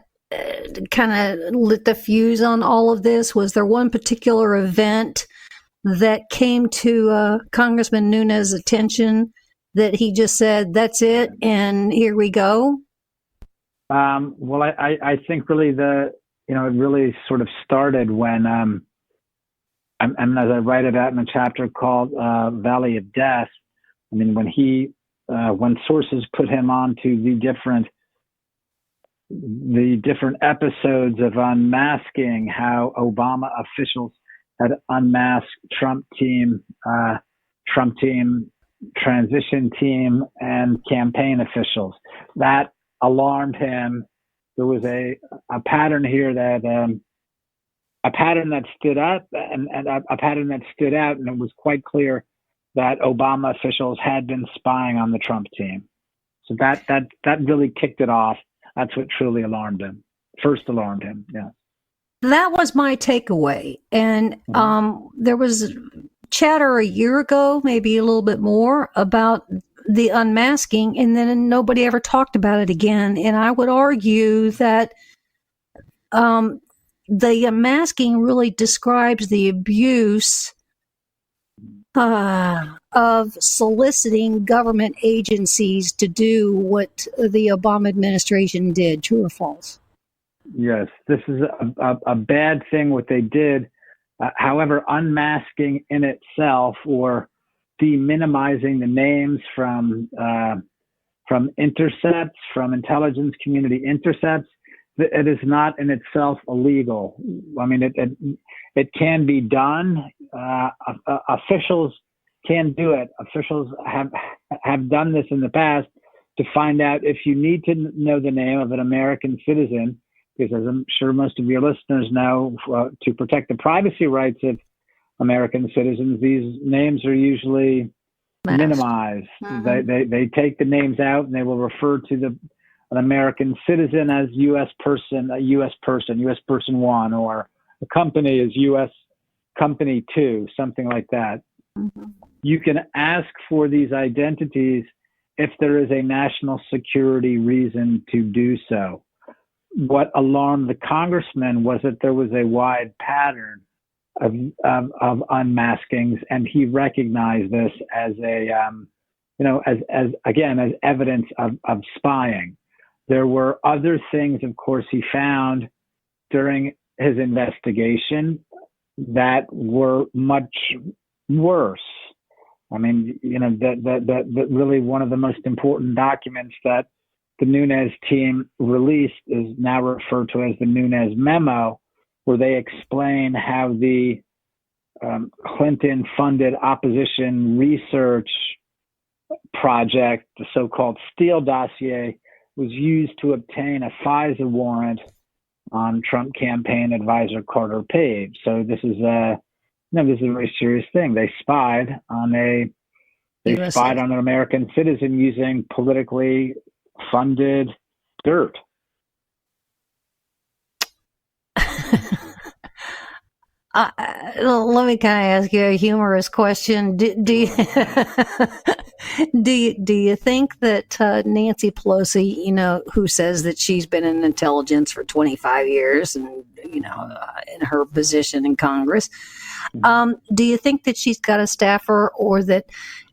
kind of lit the fuse on all of this? Was there one particular event that came to Congressman Nunes' attention that he just said, that's it, and here we go? Well, I think really it really sort of started when, and as I write about in a chapter called Valley of Death, I mean, when sources put him onto the different episodes of unmasking how Obama officials had unmasked Trump team, transition team, and campaign officials. That alarmed him. There was a pattern here that a pattern that stood out, and a pattern that stood out, and it was quite clear that Obama officials had been spying on the Trump team. So that really kicked it off. That's what truly alarmed him. First alarmed him. Yeah. That was my takeaway. And there was chatter a year ago, maybe a little bit more, about the unmasking, and then nobody ever talked about it again. And I would argue that the unmasking really describes the abuse of soliciting government agencies to do what the Obama administration did. True or false? Yes, this is a bad thing what they did. However, unmasking in itself, or deminimizing the names from intercepts, from intelligence community intercepts, it is not in itself illegal. I mean, it can be done. Officials can do it. Officials have done this in the past to find out if you need to know the name of an American citizen, because as I'm sure most of your listeners know, to protect the privacy rights of American citizens, these names are usually minimized. They take the names out, and they will refer to an American citizen as U.S. person, U.S. person one, or a company as U.S. company two, something like that. Mm-hmm. You can ask for these identities if there is a national security reason to do so. What alarmed the congressman was that there was a wide pattern of unmaskings, and he recognized this as as evidence of spying. There were other things, of course, he found during his investigation that were much worse. I mean, that really one of the most important documents that the Nunes team released is now referred to as the Nunes memo, where they explain how the Clinton-funded opposition research project, the so-called Steele dossier, was used to obtain a FISA warrant on Trump campaign advisor Carter Page. So this is a very serious thing. They spied on an American citizen using politically funded dirt. Let me kind of ask you a humorous question. Do you think that Nancy Pelosi, who says that she's been in intelligence for 25 years and, in her position in Congress, do you think that she's got a staffer, or that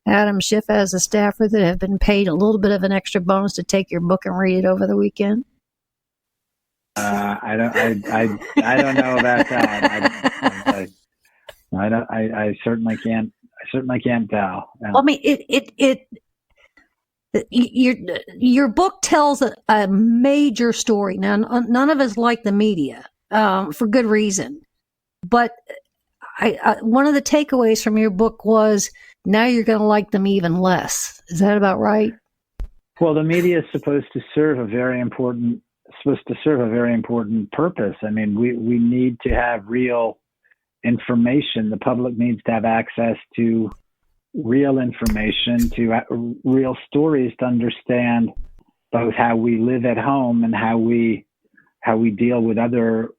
Adam Schiff has a staffer that have been paid a little bit of an extra bonus to take your book and read it over the weekend? I don't know about that. I certainly can't. I certainly can't tell. No. I mean, your book tells a major story. Now, none of us like the media for good reason, but one of the takeaways from your book was now you're going to like them even less. Is that about right? Well, the media is supposed to serve a very important purpose. I mean, we need to have real information. The public needs to have access to real information, to real stories, to understand both how we live at home and how we deal with other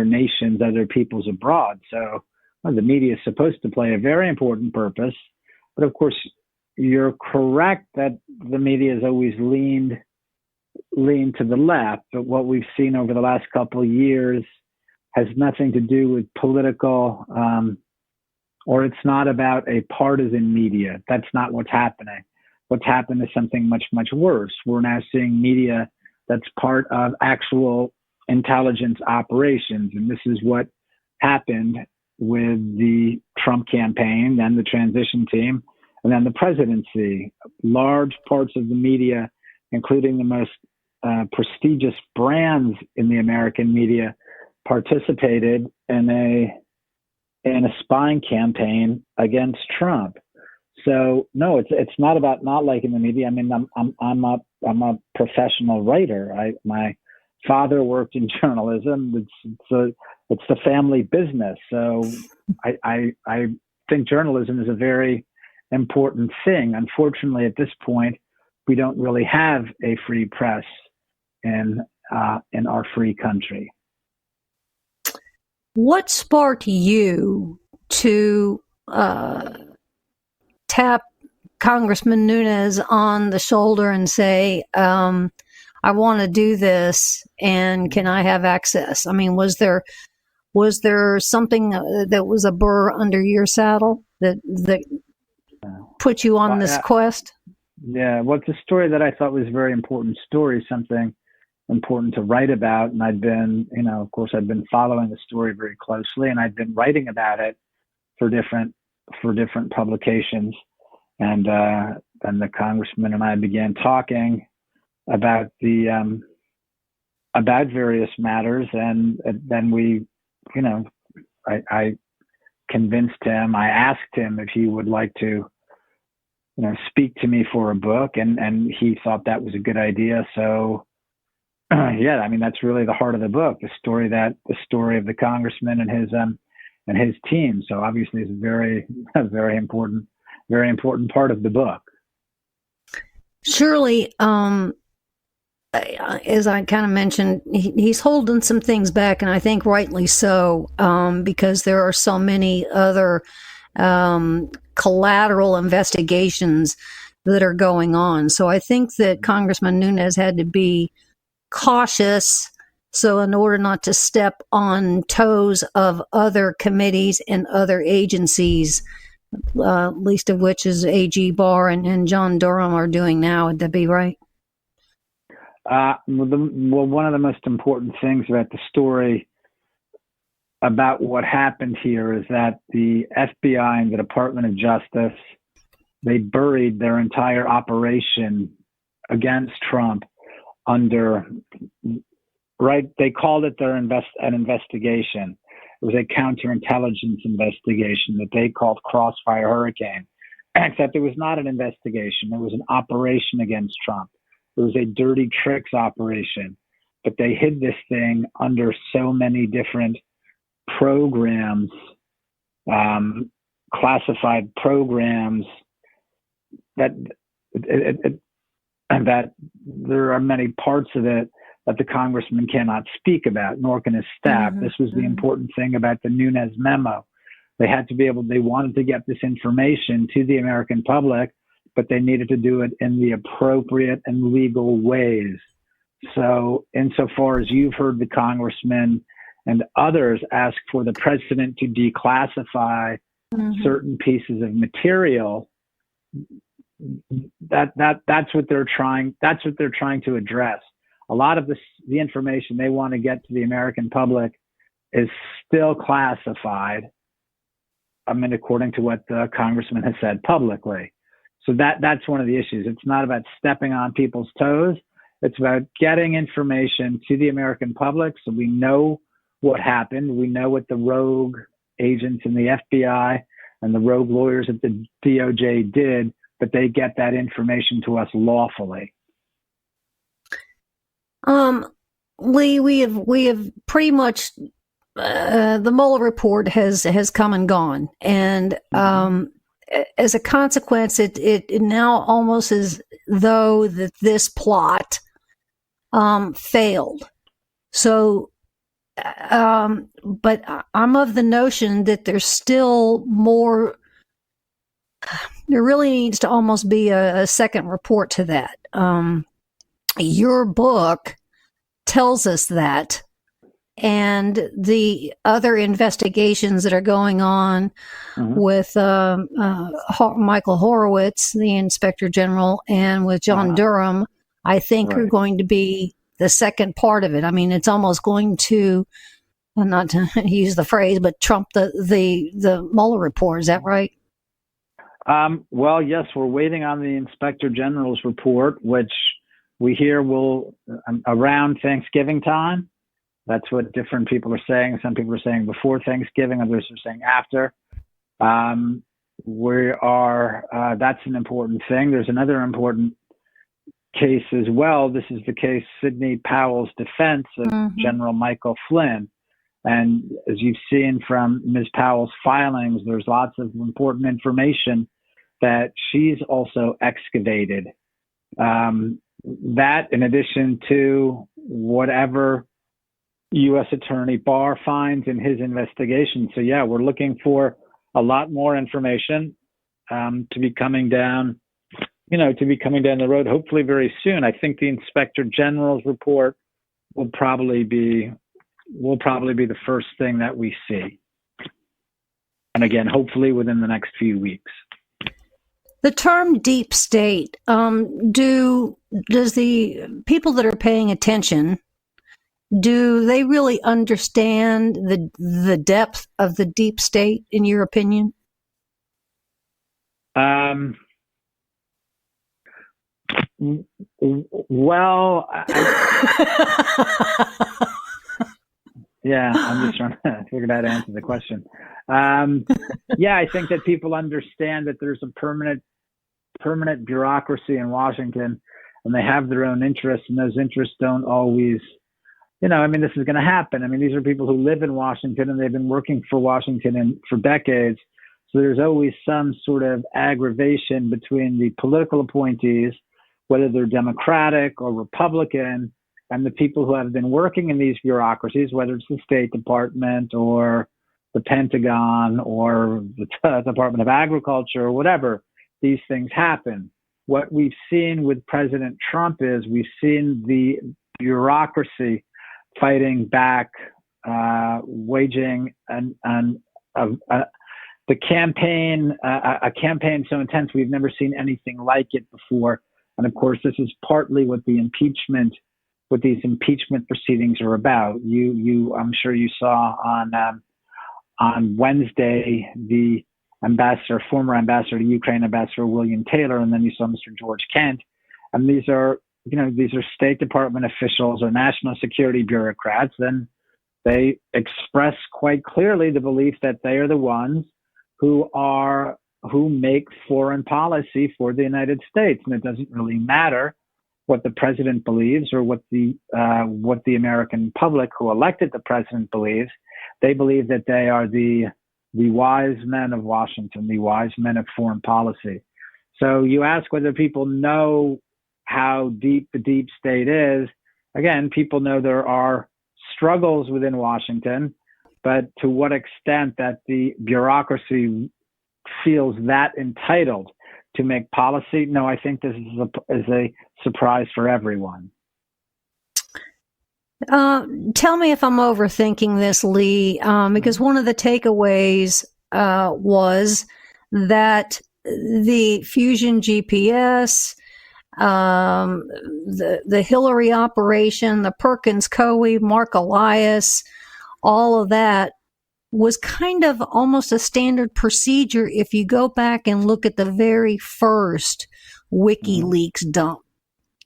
nations, other peoples abroad. So the media is supposed to play a very important purpose. But of course, you're correct that the media has always leaned to the left. But what we've seen over the last couple of years has nothing to do with political, or it's not about a partisan media. That's not what's happening. What's happened is something much, much worse. We're now seeing media that's part of actual intelligence operations. And this is what happened with the Trump campaign, then the transition team, and then the presidency. Large parts of the media, including the most prestigious brands in the American media, participated in in a spying campaign against Trump. So no, it's not about not liking the media. I mean, I'm a professional writer. My father worked in journalism. It's the family business. So I think journalism is a very important thing. Unfortunately, at this point, we don't really have a free press in our free country. What sparked you to tap Congressman Nunes on the shoulder and say, I want to do this, and can I have access? I mean, was there something that was a burr under your saddle that put you on this quest? Yeah, well, it's a story that I thought was a very important story, something important to write about. And I'd been, of course, I'd been following the story very closely, and I'd been writing about it for different publications. And then the congressman and I began talking about about various matters, and then we, I convinced him. I asked him if he would like to, speak to me for a book, and he thought that was a good idea. So, yeah, I mean, that's really the heart of the book, the story of the congressman and his team. So obviously, it's a very important part of the book. Surely, as I kind of mentioned, he's holding some things back, and I think rightly so, because there are so many other collateral investigations that are going on. So I think that Congressman Nunes had to be cautious, so in order not to step on toes of other committees and other agencies, least of which is AG Barr and John Durham are doing now. Would that be right? Well, one of the most important things about the story about what happened here is that the FBI and the Department of Justice, they buried their entire operation against Trump under, right? They called it an investigation. It was a counterintelligence investigation that they called Crossfire Hurricane, except it was not an investigation. It was an operation against Trump. It was a dirty tricks operation, but they hid this thing under so many different programs, classified programs, that there are many parts of it that the congressman cannot speak about, nor can his staff. This was the important thing about the Nunes memo. They wanted to get this information to the American public, but they needed to do it in the appropriate and legal ways. So insofar as you've heard the congressman and others ask for the president to declassify certain pieces of material, that's what they're trying to address. A lot of the information they want to get to the American public is still classified. I mean, according to what the congressman has said publicly. So that's one of the issues. It's not about stepping on people's toes. It's about getting information to the American public so we know what happened. We know what the rogue agents in the FBI and the rogue lawyers at the DOJ did, but they get that information to us lawfully. Lee, we have pretty much the Mueller report has come and gone, and as a consequence, it now almost as though that this plot failed. So, but I'm of the notion that there's still more. There really needs to almost be a second report to that. Your book tells us that, and the other investigations that are going on with Michael Horowitz, the Inspector General, and with John Durham, I think are going to be the second part of it. I mean, it's almost going to, not to use the phrase, but trump the Mueller report. Is that right? Well, yes, we're waiting on the Inspector General's report, which we hear will around Thanksgiving time. That's what different people are saying. Some people are saying before Thanksgiving, others are saying after. That's an important thing. There's another important case as well. This is the case, Sidney Powell's defense of General Michael Flynn. And as you've seen from Ms. Powell's filings, there's lots of important information that she's also excavated. That, in addition to whatever U.S. Attorney Barr finds in his investigation. So, yeah, we're looking for a lot more information to be coming down the road, hopefully very soon. I think the Inspector General's report will probably be the first thing that we see. And again, hopefully within the next few weeks. The term deep state, does the people that are paying attention, do they really understand the depth of the deep state, in your opinion? Well, yeah, I'm just trying to figure out how to answer the question. Yeah, I think that people understand that there's a permanent bureaucracy in Washington, and they have their own interests, and those interests don't always, this is going to happen. These are people who live in Washington, and they've been working for Washington for decades. So there's always some sort of aggravation between the political appointees, whether they're Democratic or Republican, and the people who have been working in these bureaucracies, whether it's the State Department or the Pentagon or the Department of Agriculture or whatever. These things happen. What we've seen with President Trump is we've seen the bureaucracy fighting back, waging the campaign, a campaign so intense we've never seen anything like it before. And of course, this is partly what these impeachment proceedings are about. I'm sure you saw on Wednesday the former ambassador to Ukraine, Ambassador William Taylor, and then you saw Mr. George Kent. And these are State Department officials or national security bureaucrats, and they express quite clearly the belief that they are the ones who make foreign policy for the United States. And it doesn't really matter what the president believes or what the American public who elected the president believes. They believe that they are the wise men of Washington, the wise men of foreign policy. So you ask whether people know how deep the deep state is. Again, people know there are struggles within Washington, but to what extent that the bureaucracy feels that entitled to make policy, no, I think this is a surprise for everyone. Tell me if I'm overthinking this, Lee, because one of the takeaways was that the Fusion GPS, the Hillary operation, the Perkins Coie, Mark Elias, all of that was kind of almost a standard procedure if you go back and look at the very first WikiLeaks dump.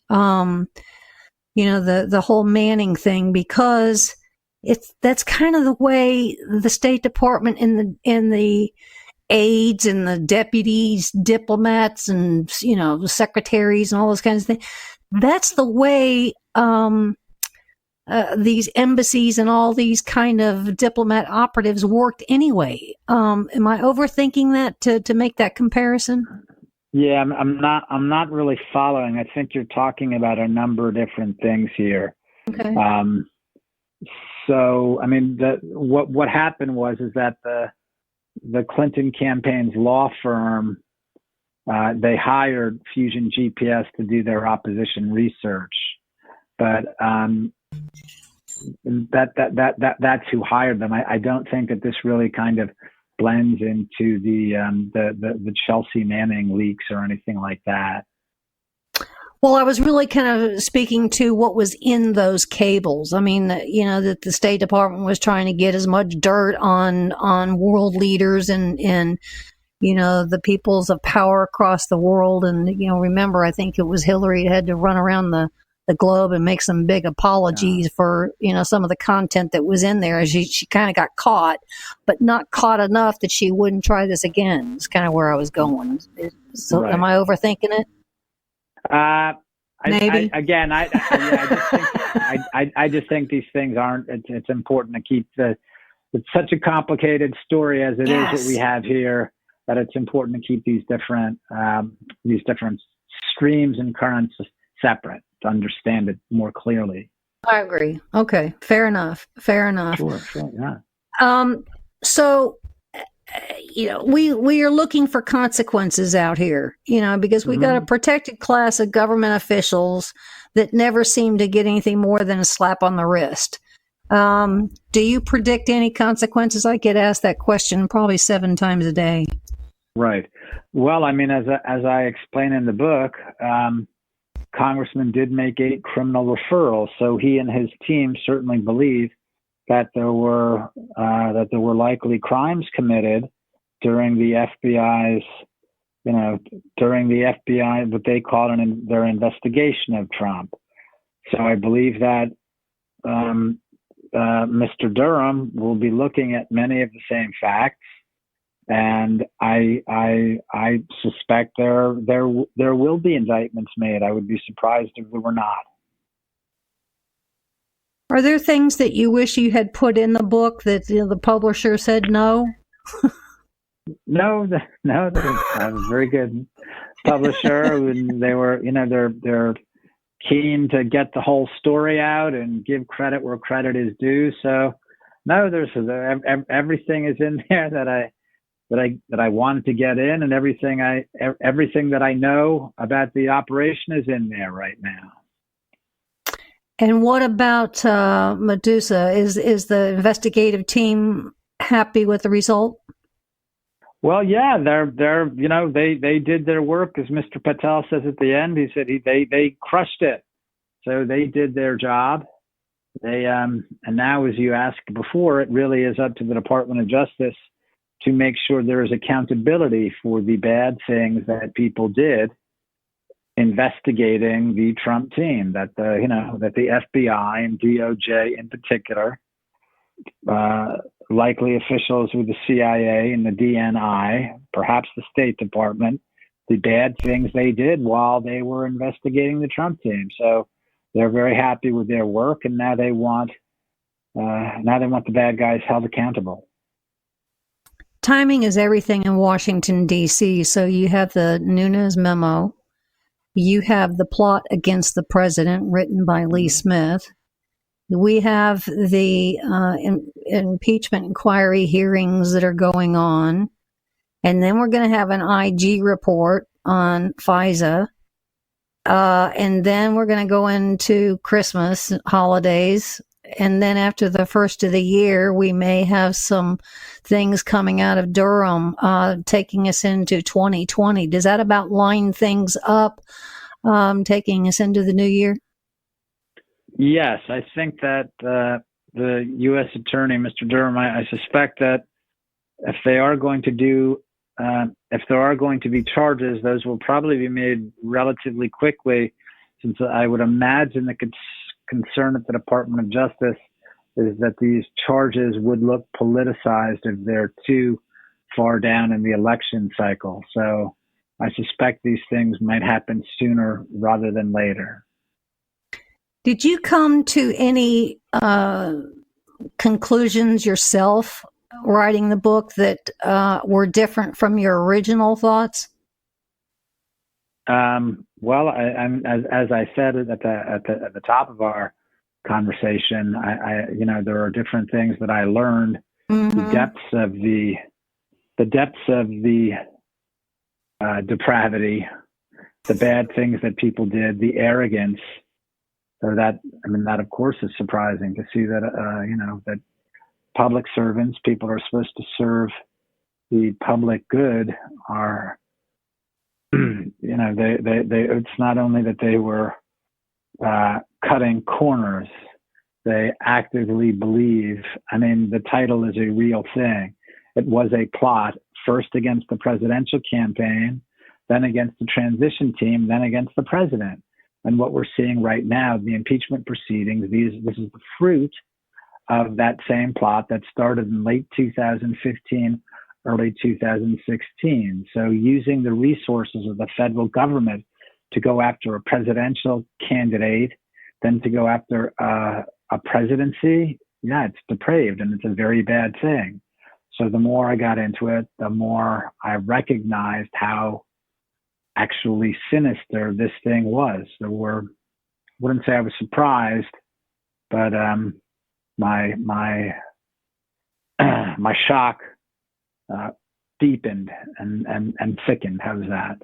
The whole Manning thing, because that's kind of the way the State Department and the aides and the deputies, diplomats, and the secretaries and all those kinds of things. That's the way these embassies and all these kind of diplomat operatives worked anyway. Am I overthinking that to make that comparison? Yeah, I'm not really following. I think you're talking about a number of different things here. Okay. What happened was that the Clinton campaign's law firm, they hired Fusion GPS to do their opposition research, but that's who hired them. I don't think that this really kind of blends into the Chelsea Manning leaks or anything like that. Well, I was really kind of speaking to what was in those cables. I mean, that the State Department was trying to get as much dirt on world leaders and the peoples of power across the world. And, remember, I think it was Hillary that had to run around the the Globe and make some big apologies for, some of the content that was in there. She kind of got caught, but not caught enough that she wouldn't try this again. It's kind of where I was going. So Right. Am I overthinking it? Maybe. I just think these things aren't. It's important to keep it's such a complicated story as it is that we have here, that it's important to keep these different streams and currents separate to understand it more clearly. I agree. Okay, fair enough. Sure, yeah. So, we are looking for consequences out here, because we got a protected class of government officials that never seem to get anything more than a slap on the wrist. Do you predict any consequences? I get asked that question probably 7 times a day. Right. Well, I mean, as I explain in the book, Congressman did make 8 criminal referrals, so he and his team certainly believe that there were likely crimes committed during the FBI's, what they call their investigation of Trump. So I believe that Mr. Durham will be looking at many of the same facts, and I suspect there will be indictments made. I would be surprised if there were not. Are there things that you wish you had put in the book that the publisher said no? No, they have a very good publisher, and they were, they're keen to get the whole story out and give credit where credit is due. So, no, there's everything is in there that I wanted to get in, and everything that I know about the operation is in there right now. And what about Medusa? Is the investigative team happy with the result? Well, yeah, they did their work, as Mr. Patel says at the end. He said they crushed it, so they did their job. And now, as you asked before, it really is up to the Department of Justice to make sure there is accountability for the bad things that people did investigating the Trump team, that the FBI and DOJ in particular, likely officials with the CIA and the DNI, perhaps the State Department, the bad things they did while they were investigating the Trump team. So they're very happy with their work, and now they want the bad guys held accountable. Timing is everything in Washington, D.C. So you have the Nunes memo. You have the plot against the president written by Lee Smith. We have the impeachment inquiry hearings that are going on. And then we're going to have an IG report on FISA. And then we're going to go into Christmas holidays. And then after the first of the year, we may have some things coming out of Durham, taking us into 2020. Does that about line things up, taking us into the new year? Yes, I think that the U.S. Attorney, Mr. Durham, I suspect that if there are going to be charges, those will probably be made relatively quickly, since I would imagine the concern at the Department of Justice is that these charges would look politicized if they're too far down in the election cycle. So I suspect these things might happen sooner rather than later. Did you come to any conclusions yourself writing the book that were different from your original thoughts? Well, as I said at the top of our conversation, I there are different things that I learned. Mm-hmm. The depths of the depravity, the bad things that people did, the arrogance. So that of course is surprising to see that that public servants, people are supposed to serve the public good, are they it's not only that they were cutting corners, they actively believe. The title is a real thing. It was a plot, first against the presidential campaign, then against the transition team, then against the president. And what we're seeing right now, the impeachment proceedings, this is the fruit of that same plot that started in late 2015, early 2016. So using the resources of the federal government to go after a presidential candidate, then to go after a presidency, yeah, it's depraved and it's a very bad thing. So the more I got into it, the more I recognized how actually sinister this thing was. Wouldn't say I was surprised, but my shock deepened and thickened. How's that?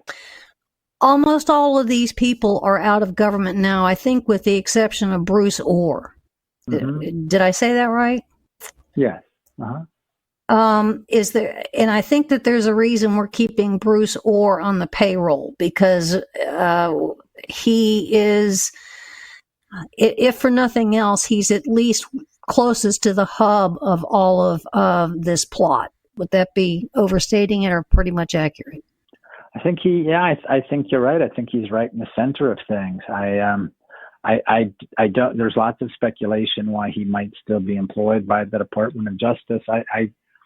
Almost all of these people are out of government now, I think, with the exception of Bruce Orr. Mm-hmm. Did I say that right? Yes. Uh-huh. Is there, and I think that there's a reason we're keeping Bruce Orr on the payroll, because he is, if for nothing else, he's at least closest to the hub of all of this plot. Would that be overstating it or pretty much accurate? I think I think you're right. I think he's right in the center of things. I don't, there's lots of speculation why he might still be employed by the Department of Justice.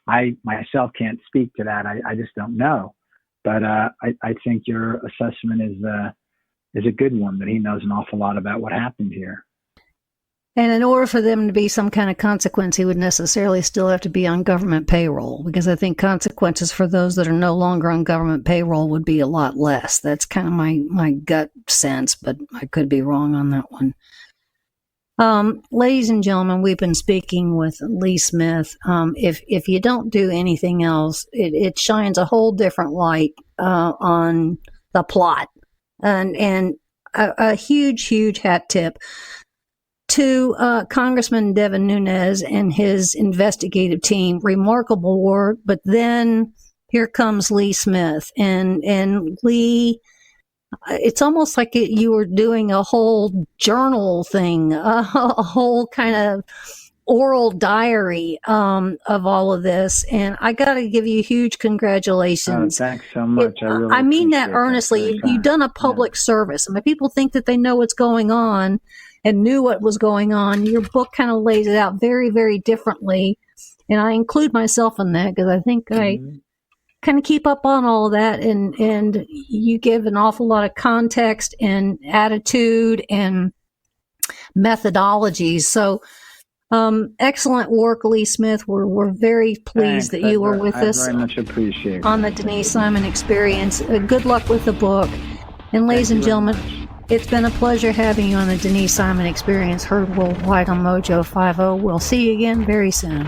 I myself can't speak to that. I just don't know. But I think your assessment is a good one, that he knows an awful lot about what happened here. And in order for them to be some kind of consequence, he would necessarily still have to be on government payroll, because I think consequences for those that are no longer on government payroll would be a lot less. That's kind of my gut sense, but I could be wrong on that one. Ladies and gentlemen, we've been speaking with Lee Smith. If you don't do anything else, it shines a whole different light on the plot, and a huge hat tip to Congressman Devin Nunes and his investigative team. Remarkable work. But then here comes Lee Smith, and Lee, it's almost like you were doing a whole journal thing, a whole kind of oral diary of all of this. And I got to give you huge congratulations. Oh, thanks so much. I mean that earnestly. You've done a public service. I mean, people think that they know what's going on and knew what was going on. Your book kind of lays it out very, very differently. And I include myself in that because I think I kind of keep up on all of that. And you give an awful lot of context and attitude and methodologies. So excellent work, Lee Smith. We're very pleased that you were with us. I very much appreciate on the Denise Simon Experience. Good luck with the book. And ladies and gentlemen, it's been a pleasure having you on the Denise Simon Experience, heard worldwide on Mojo 50. We'll see you again very soon.